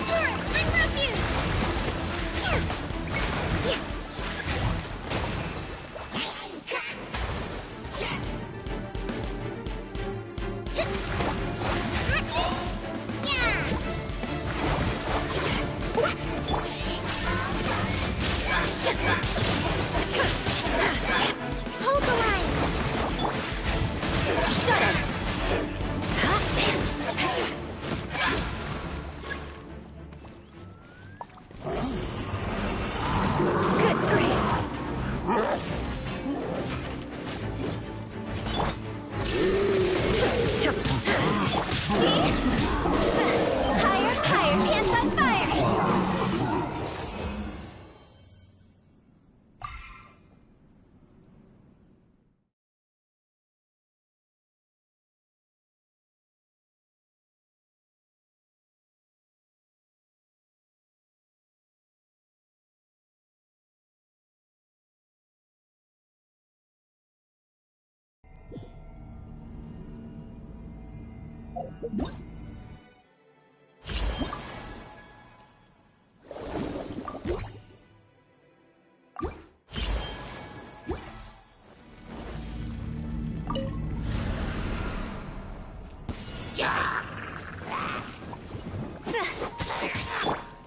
Turret, bring refuge! Hold the line! Shudder! Good grief! Higher, higher, hands on fire!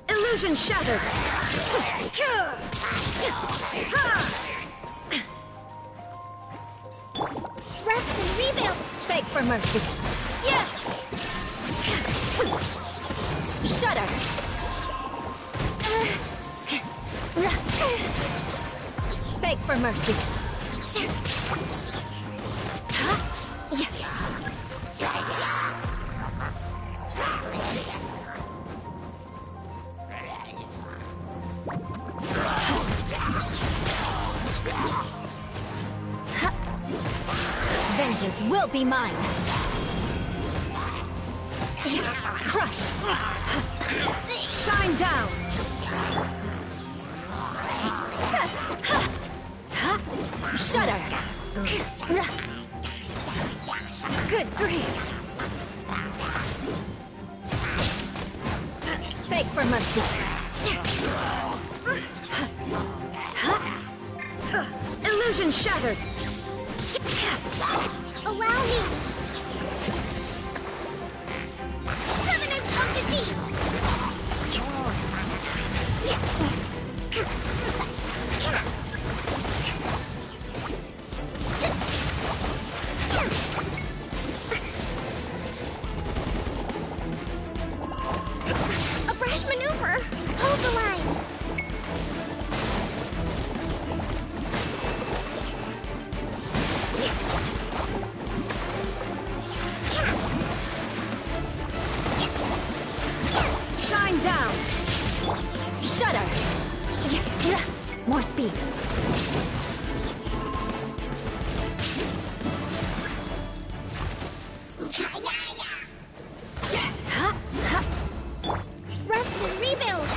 Illusion shattered! Rest and rebuild! Beg for mercy. Yeah! Shudder! Beg for mercy. Vengeance will be mine. Crush! Shine down! Shudder! Good grief! Beg for mercy. Illusion shattered! Allow me! Covenant of the Deep! A brash maneuver! Hold the line! Shine down! Shudder! More speed. Rest and rebuild!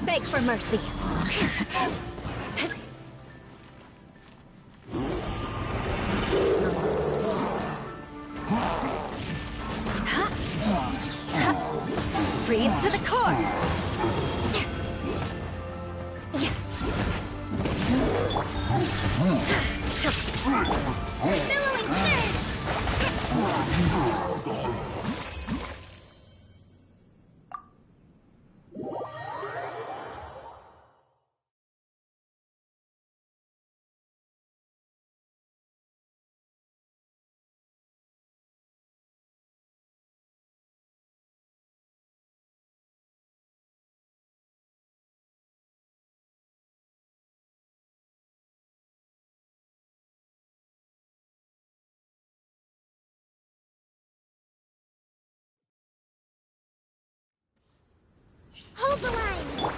Beg for mercy. Freeze to the core. Billowing surge! Hold the line!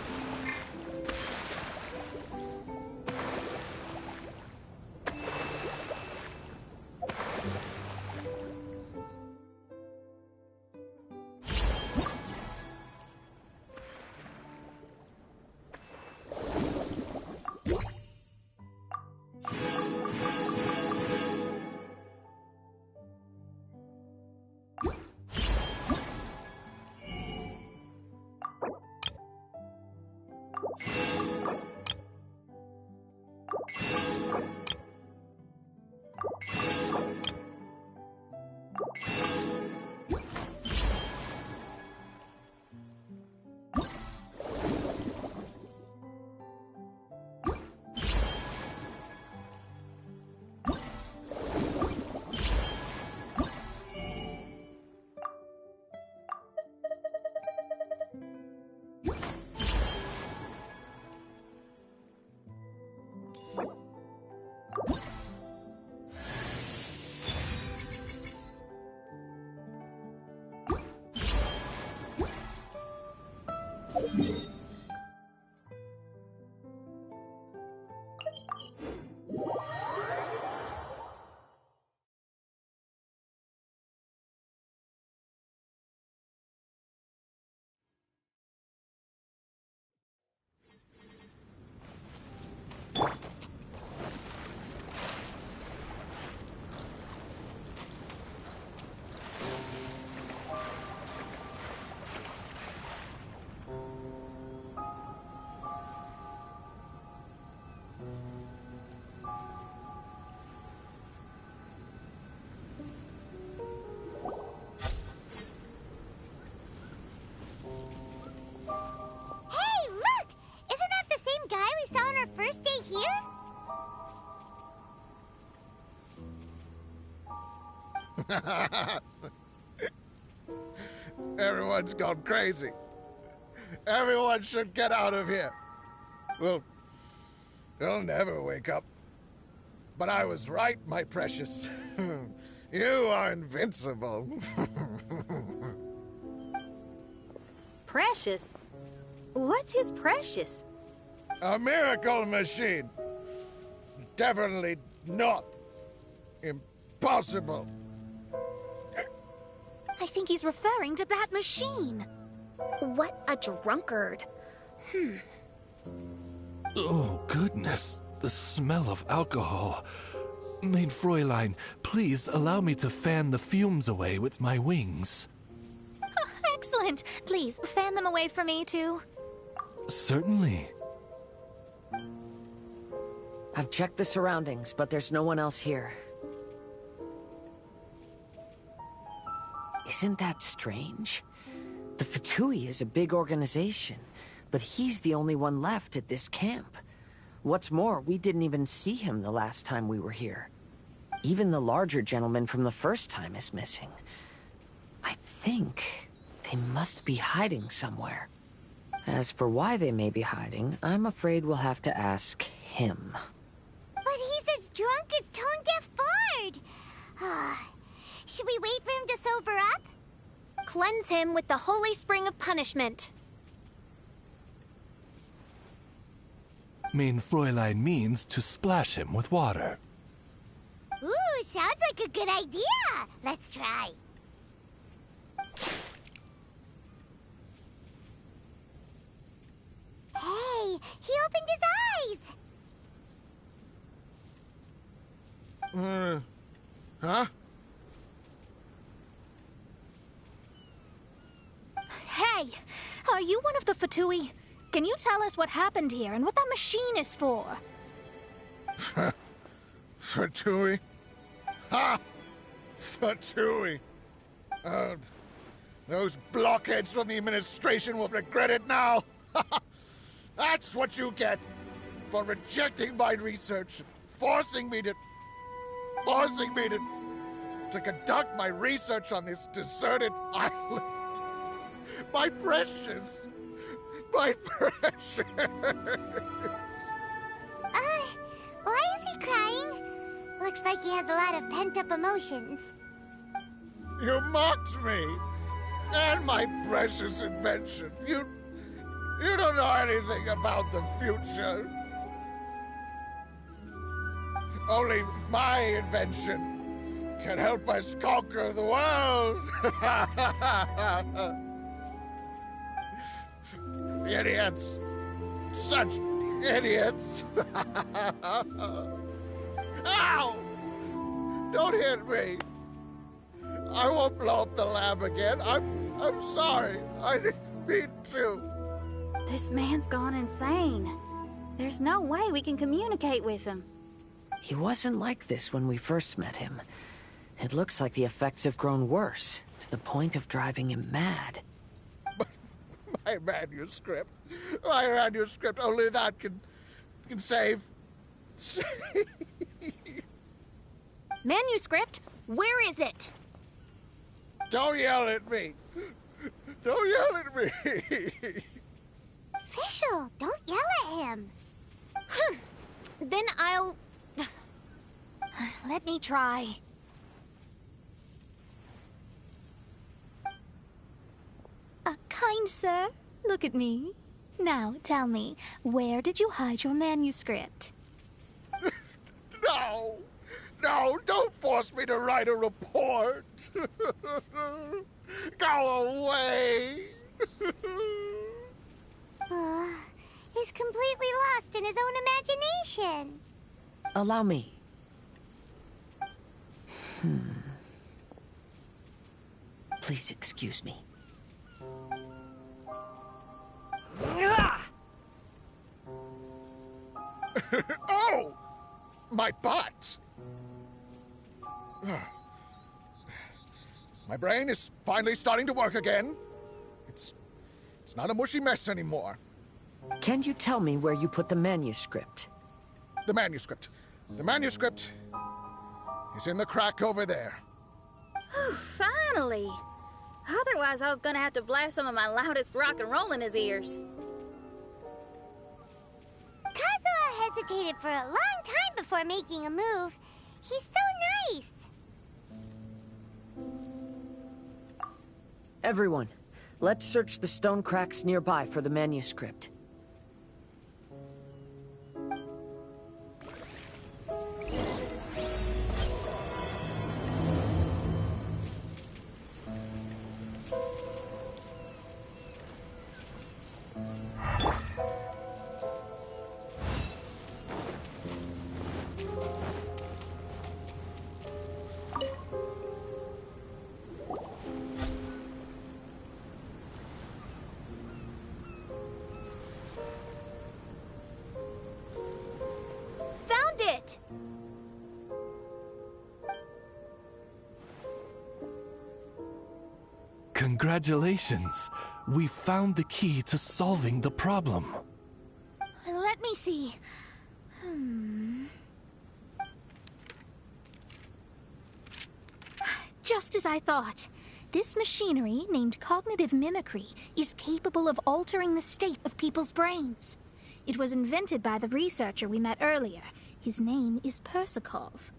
Everyone's gone crazy. Everyone should get out of here. Well, they'll never wake up. But I was right, my precious. You are invincible. Precious? What's his precious? A miracle machine. Definitely not impossible. I think he's referring to that machine. What a drunkard. Oh, goodness. The smell of alcohol. Maid Fräulein, please allow me to fan the fumes away with my wings. Excellent. Please, fan them away for me, too. Certainly. I've checked the surroundings, but there's no one else here. Isn't that strange? The Fatui is a big organization, but he's the only one left at this camp. What's more, we didn't even see him the last time we were here. Even the larger gentleman from the first time is missing. I think they must be hiding somewhere. As for why they may be hiding, I'm afraid we'll have to ask him. But he's as drunk as Tone-Deaf Bard. Should we wait for him to sober up? Cleanse him with the holy spring of punishment. Mein Fräulein means to splash him with water. Ooh, sounds like a good idea. Let's try. Hey, he opened his eyes. Huh? Hey, are you one of the Fatui? Can you tell us what happened here and what that machine is for? Fatui? Ha! Fatui! Those blockheads from the administration will regret it now. That's what you get for rejecting my research, forcing me to conduct my research on this deserted island. My precious! My precious! Why is he crying? Looks like he has a lot of pent-up emotions. You mocked me! And my precious invention. You don't know anything about the future. Only my invention can help us conquer the world. Idiots. Such idiots. Ow! Don't hit me. I won't blow up the lab again. I'm sorry. I didn't mean to. This man's gone insane. There's no way we can communicate with him. He wasn't like this when we first met him. It looks like the effects have grown worse, to the point of driving him mad. My manuscript. My manuscript. Only that can save. Manuscript? Where is it? Don't yell at me. Don't yell at me. Fischl, don't yell at him. Then I'll... Let me try. Kind sir, look at me. Now, tell me, where did you hide your manuscript? No. No, don't force me to write a report. Go away. He's completely lost in his own imagination. Allow me. Please excuse me. Oh! My butt! My brain is finally starting to work again. It's not a mushy mess anymore. Can you tell me where you put the manuscript? The manuscript. The manuscript is in the crack over there. Finally! Otherwise, I was gonna have to blast some of my loudest rock and roll in his ears. Kazuha hesitated for a long time before making a move. He's so nice. Everyone, let's search the stone cracks nearby for the manuscript. Found it! Congratulations! We found the key to solving the problem. Let me see. Just as I thought. This machinery, named cognitive mimicry, is capable of altering the state of people's brains. It was invented by the researcher we met earlier. His name is Persikhov.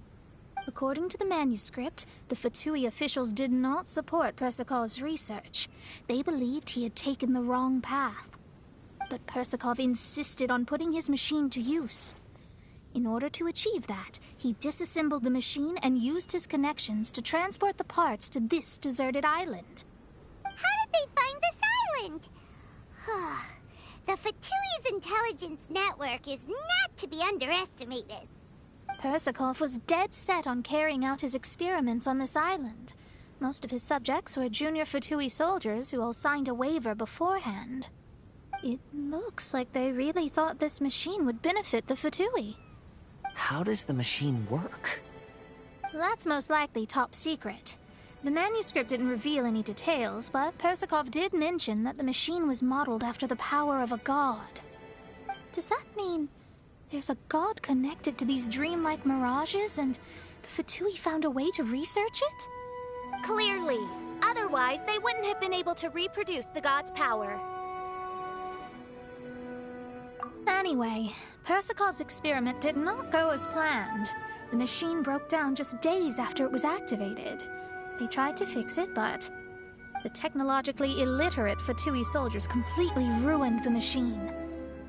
According to the manuscript, the Fatui officials did not support Persakhov's research. They believed he had taken the wrong path. but Persikov insisted on putting his machine to use. In order to achieve that, he disassembled the machine and used his connections to transport the parts to this deserted island. How did they find this island? The Fatui's intelligence network is not to be underestimated. Persikov was dead set on carrying out his experiments on this island. Most of his subjects were junior Fatui soldiers who all signed a waiver beforehand. It looks like they really thought this machine would benefit the Fatui. How does the machine work? That's most likely top secret. The manuscript didn't reveal any details, but Persikov did mention that the machine was modeled after the power of a god. Does that mean there's a god connected to these dreamlike mirages, and the Fatui found a way to research it? Clearly. Otherwise, they wouldn't have been able to reproduce the god's power. Anyway, Persikov's experiment did not go as planned. The machine broke down just days after it was activated. They tried to fix it, but the technologically illiterate Fatui soldiers completely ruined the machine.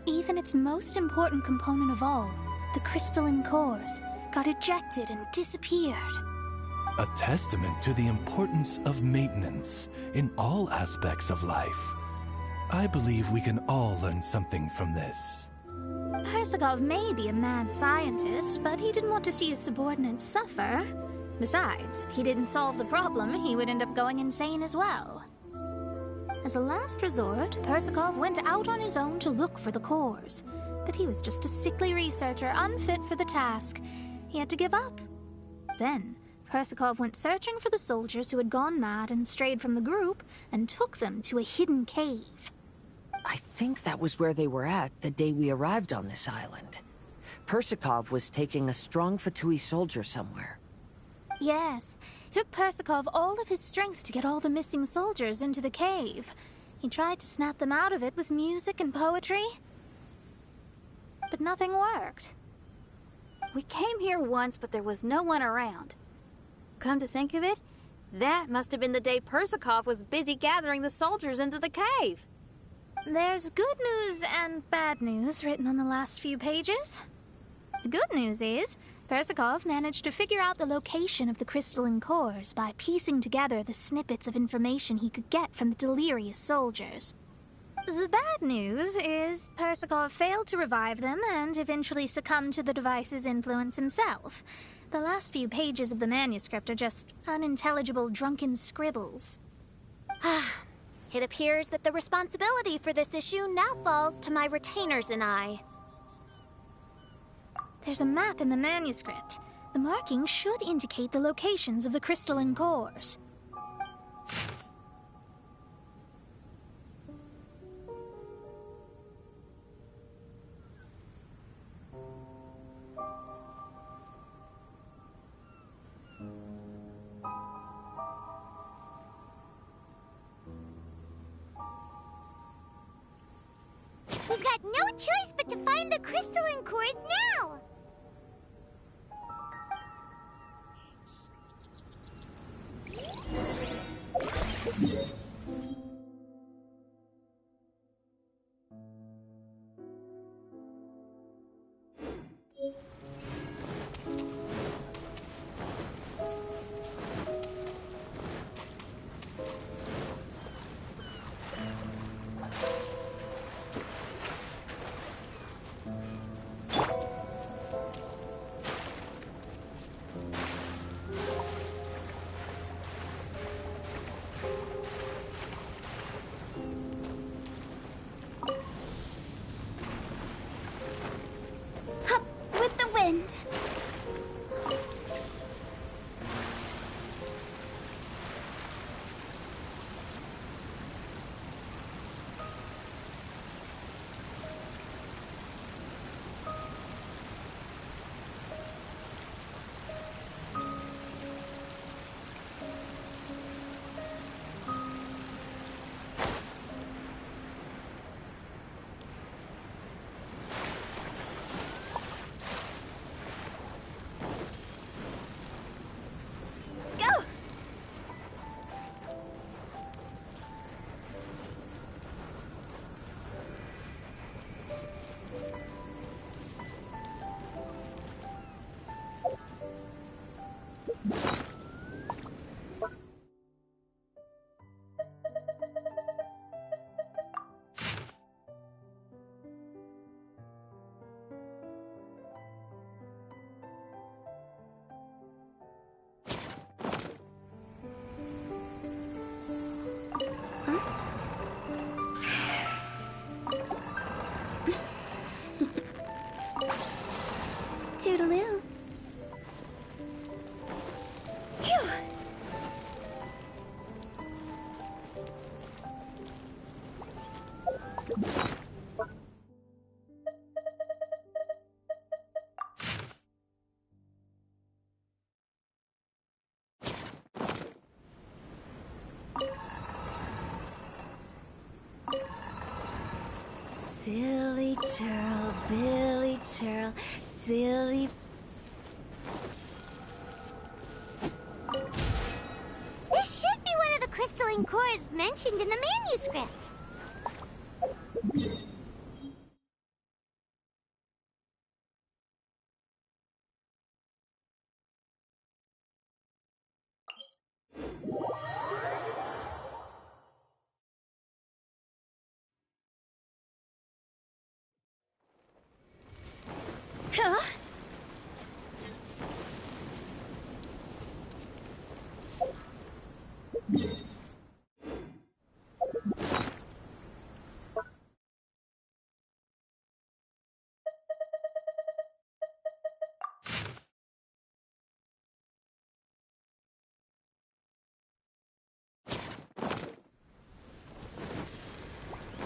Even its most important component of all, the crystalline cores, got ejected and disappeared. A testament to the importance of maintenance in all aspects of life. I believe we can all learn something from this. Persikov may be a mad scientist, but he didn't want to see his subordinates suffer. Besides, if he didn't solve the problem, he would end up going insane as well. As a last resort, Persikov went out on his own to look for the cores. But he was just a sickly researcher, unfit for the task. He had to give up. Then, Persikov went searching for the soldiers who had gone mad and strayed from the group, and took them to a hidden cave. I think that was where they were at the day we arrived on this island. Persikov was taking a strong Fatui soldier somewhere. Yes, it took Persikov all of his strength to get all the missing soldiers into the cave. He tried to snap them out of it with music and poetry, but nothing worked. We came here once, but there was no one around. Come to think of it, that must have been the day Persikov was busy gathering the soldiers into the cave. There's good news and bad news written on the last few pages. The good news is, Persikov managed to figure out the location of the crystalline cores by piecing together the snippets of information he could get from the delirious soldiers. The bad news is Persikov failed to revive them and eventually succumbed to the device's influence himself. The last few pages of the manuscript are just unintelligible drunken scribbles. It appears that the responsibility for this issue now falls to my retainers and I. There's a map in the manuscript. The markings should indicate the locations of the crystalline cores. We've got no choice but to find the crystalline cores now! Up with the wind! Toodaloo. Phew! Silly churl, Billy churl, silly... This should be one of the crystalline cores mentioned in the manuscript. Huh?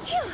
Phew!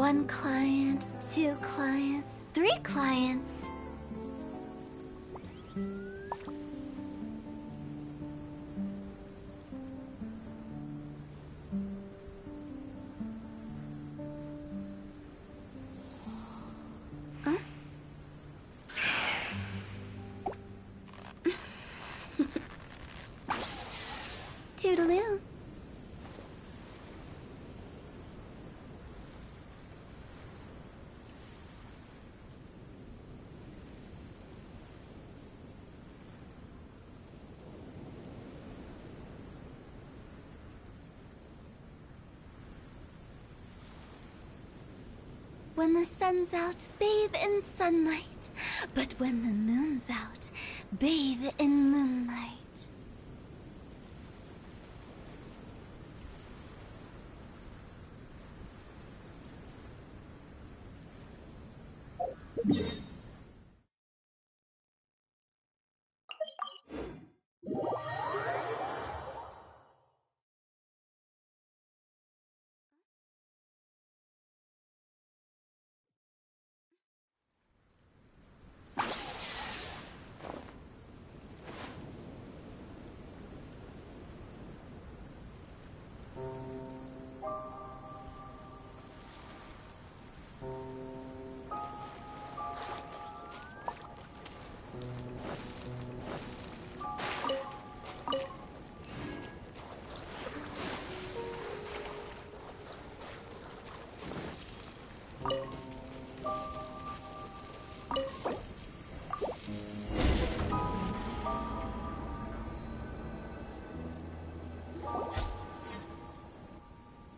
1 client, 2 clients, 3 clients. Huh? Toodaloo. When the sun's out, bathe in sunlight. But when the moon's out, bathe in moonlight.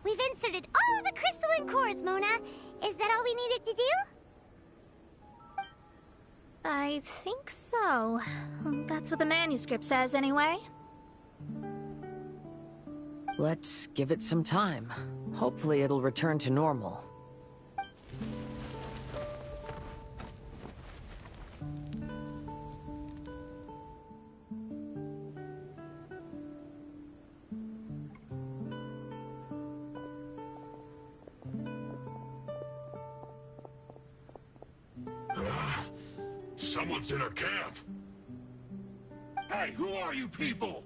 We've inserted all of the crystalline cores, Mona. Is that all we needed to do? I think so. That's what the manuscript says, anyway. Let's give it some time. Hopefully it'll return to normal. Someone's in our camp. Hey, who are you people?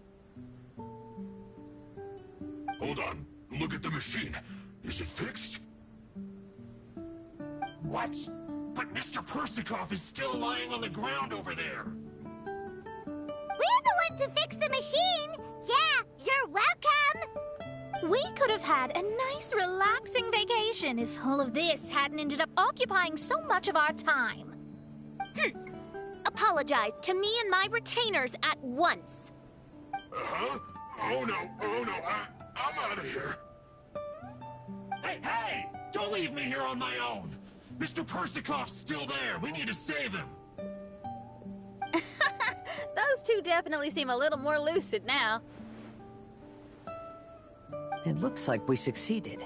Hold on. Look at the machine. Is it fixed? What? But Mr. Persikov is still lying on the ground over there. We're the ones who fixed the machine! Yeah, you're welcome! We could have had a nice, relaxing vacation if all of this hadn't ended up occupying so much of our time. Apologize to me and my retainers at once. Uh-huh? Oh no, I'm out of here. Hey! Don't leave me here on my own! Mr. Persikov's still there! We need to save him! Those two definitely seem a little more lucid now. It looks like we succeeded.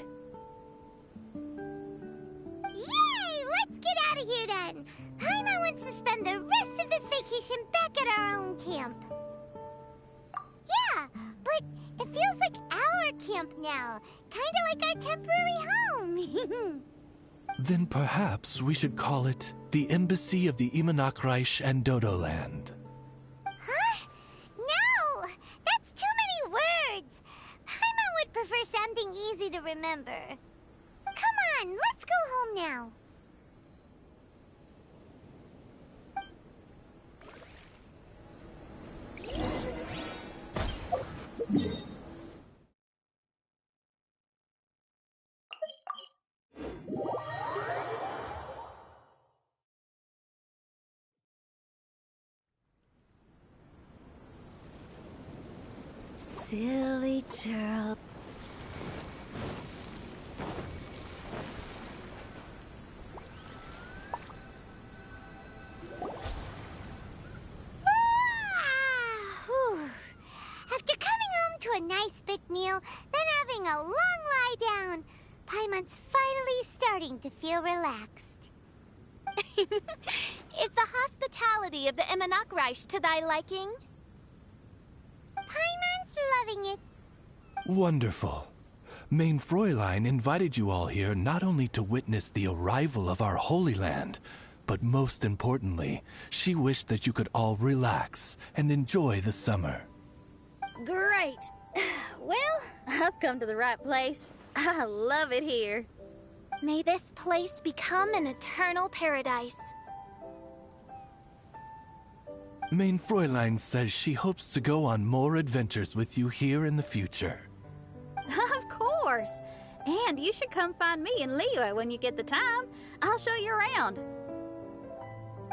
Yay! Let's get out of here then! Paimon wants to spend the rest of this vacation back at our own camp. Yeah, but it feels like our camp now. Kinda like our temporary home. Then perhaps we should call it the Embassy of the Imanakreich and Dodoland. Huh? No! That's too many words! Paimon would prefer something easy to remember. Come on, let's go home now. Silly churl. After coming home to a nice big meal, then having a long lie down, Paimon's finally starting to feel relaxed. Is the hospitality of the Imanakreich to thy liking? Paimon's loving it. Wonderful. Main Fräulein invited you all here not only to witness the arrival of our Holy Land, but most importantly, she wished that you could all relax and enjoy the summer. Great. Well, I've come to the right place. I love it here. May this place become an eternal paradise. Main Fräulein says she hopes to go on more adventures with you here in the future. Of course. And you should come find me in Liyue when you get the time. I'll show you around.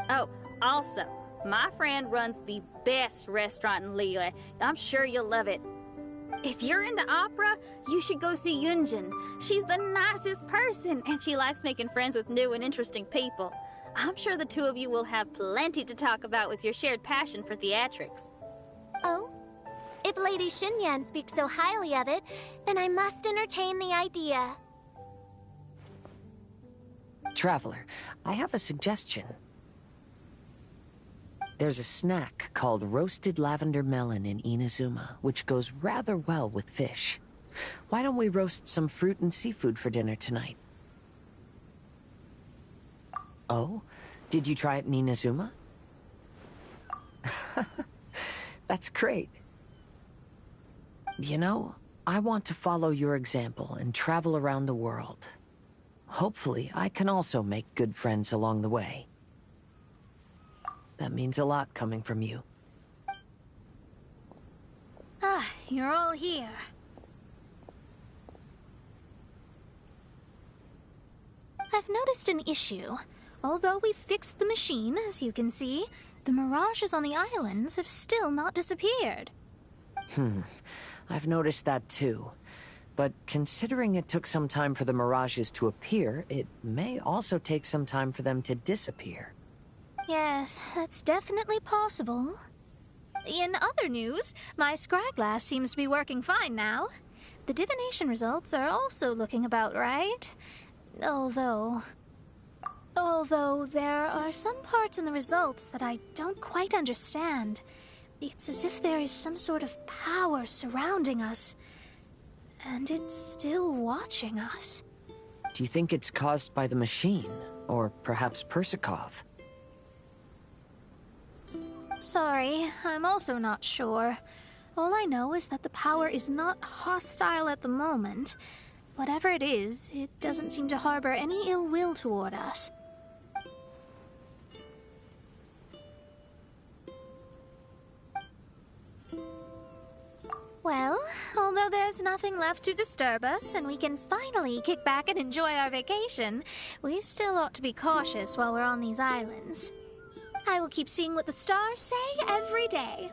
Oh, also, my friend runs the best restaurant in Liyue. I'm sure you'll love it. If you're into opera, you should go see Yunjin. She's the nicest person, and she likes making friends with new and interesting people. I'm sure the two of you will have plenty to talk about with your shared passion for theatrics. Oh? If Lady Xinyan speaks so highly of it, then I must entertain the idea. Traveler, I have a suggestion. There's a snack called roasted lavender melon in Inazuma, which goes rather well with fish. Why don't we roast some fruit and seafood for dinner tonight? Oh? Did you try it in Inazuma? That's great. You know, I want to follow your example and travel around the world. Hopefully, I can also make good friends along the way. That means a lot coming from you. Ah, you're all here. I've noticed an issue. Although we've fixed the machine, as you can see, the mirages on the islands have still not disappeared. I've noticed that too. But considering it took some time for the mirages to appear, it may also take some time for them to disappear. Yes, that's definitely possible. In other news, my scryglass seems to be working fine now. The divination results are also looking about right. Although there are some parts in the results that I don't quite understand. It's as if there is some sort of power surrounding us. And it's still watching us. Do you think it's caused by the machine? Or perhaps Persikov? Sorry, I'm also not sure. All I know is that the power is not hostile at the moment. Whatever it is, it doesn't seem to harbor any ill will toward us. Well, although there's nothing left to disturb us and we can finally kick back and enjoy our vacation, we still ought to be cautious while we're on these islands. I will keep seeing what the stars say every day.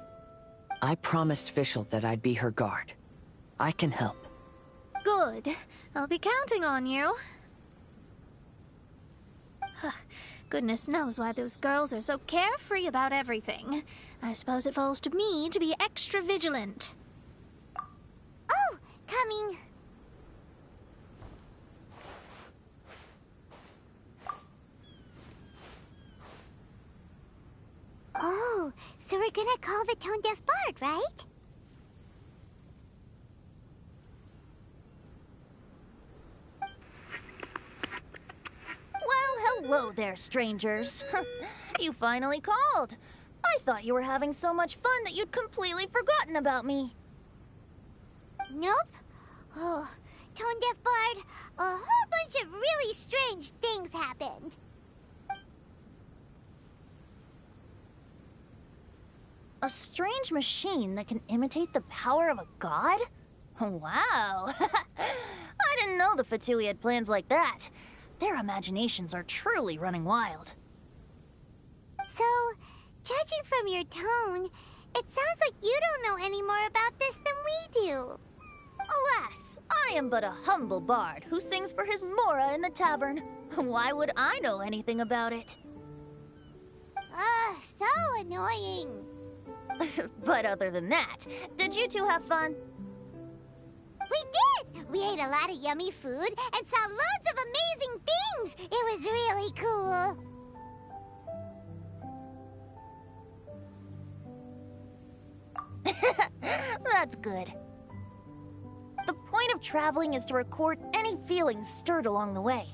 I promised Fischl that I'd be her guard. I can help. Good. I'll be counting on you. Goodness knows why those girls are so carefree about everything. I suppose it falls to me to be extra vigilant. Oh, coming. Oh, so we're gonna call the tone-deaf bard, right? Well, hello there, strangers. You finally called. I thought you were having so much fun that you'd completely forgotten about me. Nope. Oh, tone-deaf bard, a whole bunch of really strange things happened. A strange machine that can imitate the power of a god? Wow. I didn't know the Fatui had plans like that. Their imaginations are truly running wild. So, judging from your tone, it sounds like you don't know any more about this than we do. Alas, I am but a humble bard who sings for his Mora in the tavern. Why would I know anything about it? Ugh, so annoying. But other than that, did you two have fun? We did! We ate a lot of yummy food and saw loads of amazing things! It was really cool! That's good. The point of traveling is to record any feelings stirred along the way.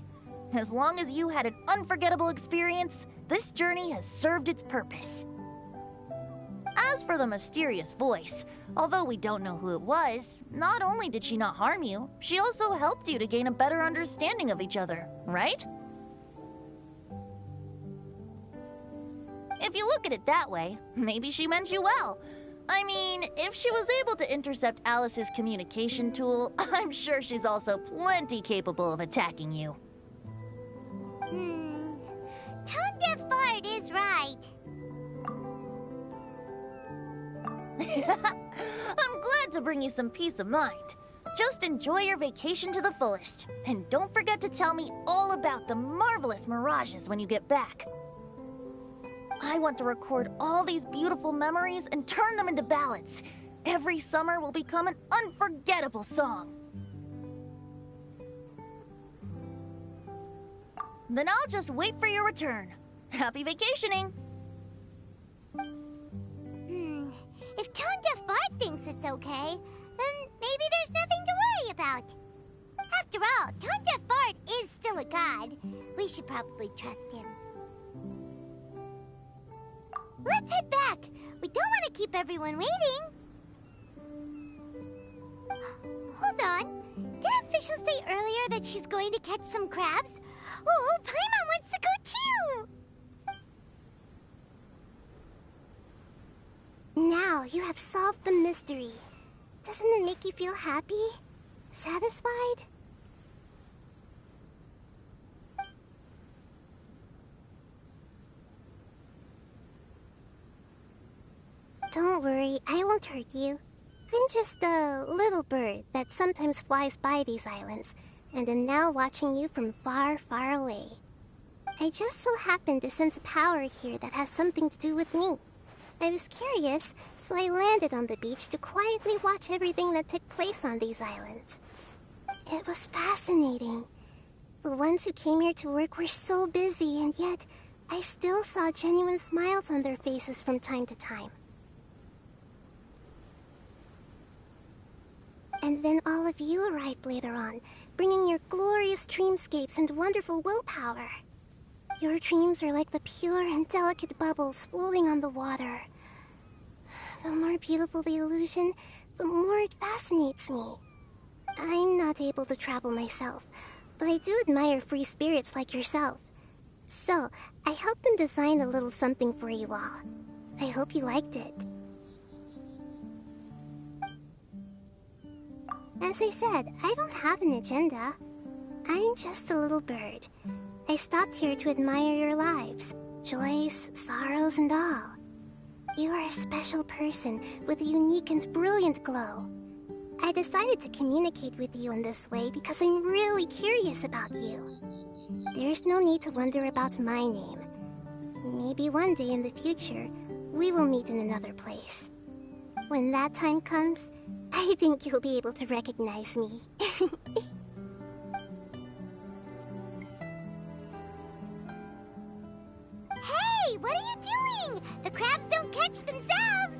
As long as you had an unforgettable experience, this journey has served its purpose. As for the mysterious voice, although we don't know who it was, not only did she not harm you, she also helped you to gain a better understanding of each other, right? If you look at it that way, maybe she meant you well. I mean, if she was able to intercept Alice's communication tool, I'm sure she's also plenty capable of attacking you. Tone-deaf Bard is right. I'm glad to bring you some peace of mind. Just enjoy your vacation to the fullest. And don't forget to tell me all about the marvelous mirages when you get back. I want to record all these beautiful memories and turn them into ballads. Every summer will become an unforgettable song. Then I'll just wait for your return. Happy vacationing! If Tone-deaf Bard thinks it's okay, then maybe there's nothing to worry about. After all, Tone-deaf Bard is still a god. We should probably trust him. Let's head back. We don't want to keep everyone waiting. Hold on. Didn't officials say earlier that she's going to catch some crabs? Oh, Paimon wants to go too! Now you have solved the mystery. Doesn't it make you feel happy? Satisfied? Don't worry, I won't hurt you. I'm just a little bird that sometimes flies by these islands, and am now watching you from far, far away. I just so happened to sense a power here that has something to do with me. I was curious, so I landed on the beach to quietly watch everything that took place on these islands. It was fascinating. The ones who came here to work were so busy, and yet I still saw genuine smiles on their faces from time to time. And then all of you arrived later on, bringing your glorious dreamscapes and wonderful willpower. Your dreams are like the pure and delicate bubbles floating on the water. The more beautiful the illusion, the more it fascinates me. I'm not able to travel myself, but I do admire free spirits like yourself. So, I helped them design a little something for you all. I hope you liked it. As I said, I don't have an agenda. I'm just a little bird. I stopped here to admire your lives, joys, sorrows, and all. You are a special person with a unique and brilliant glow. I decided to communicate with you in this way because I'm really curious about you. There's no need to wonder about my name. Maybe one day in the future, we will meet in another place. When that time comes, I think you'll be able to recognize me. Hey, what are you doing? The crabs don't catch themselves!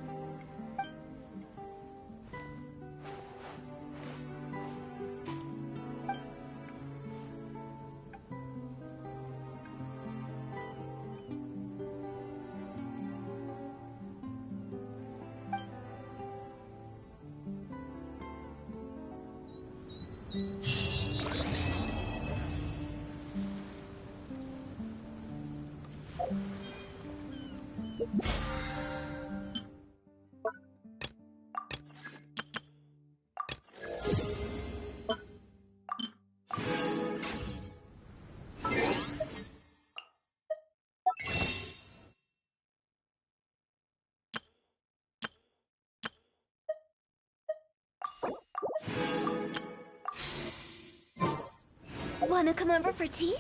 Wanna come over for tea?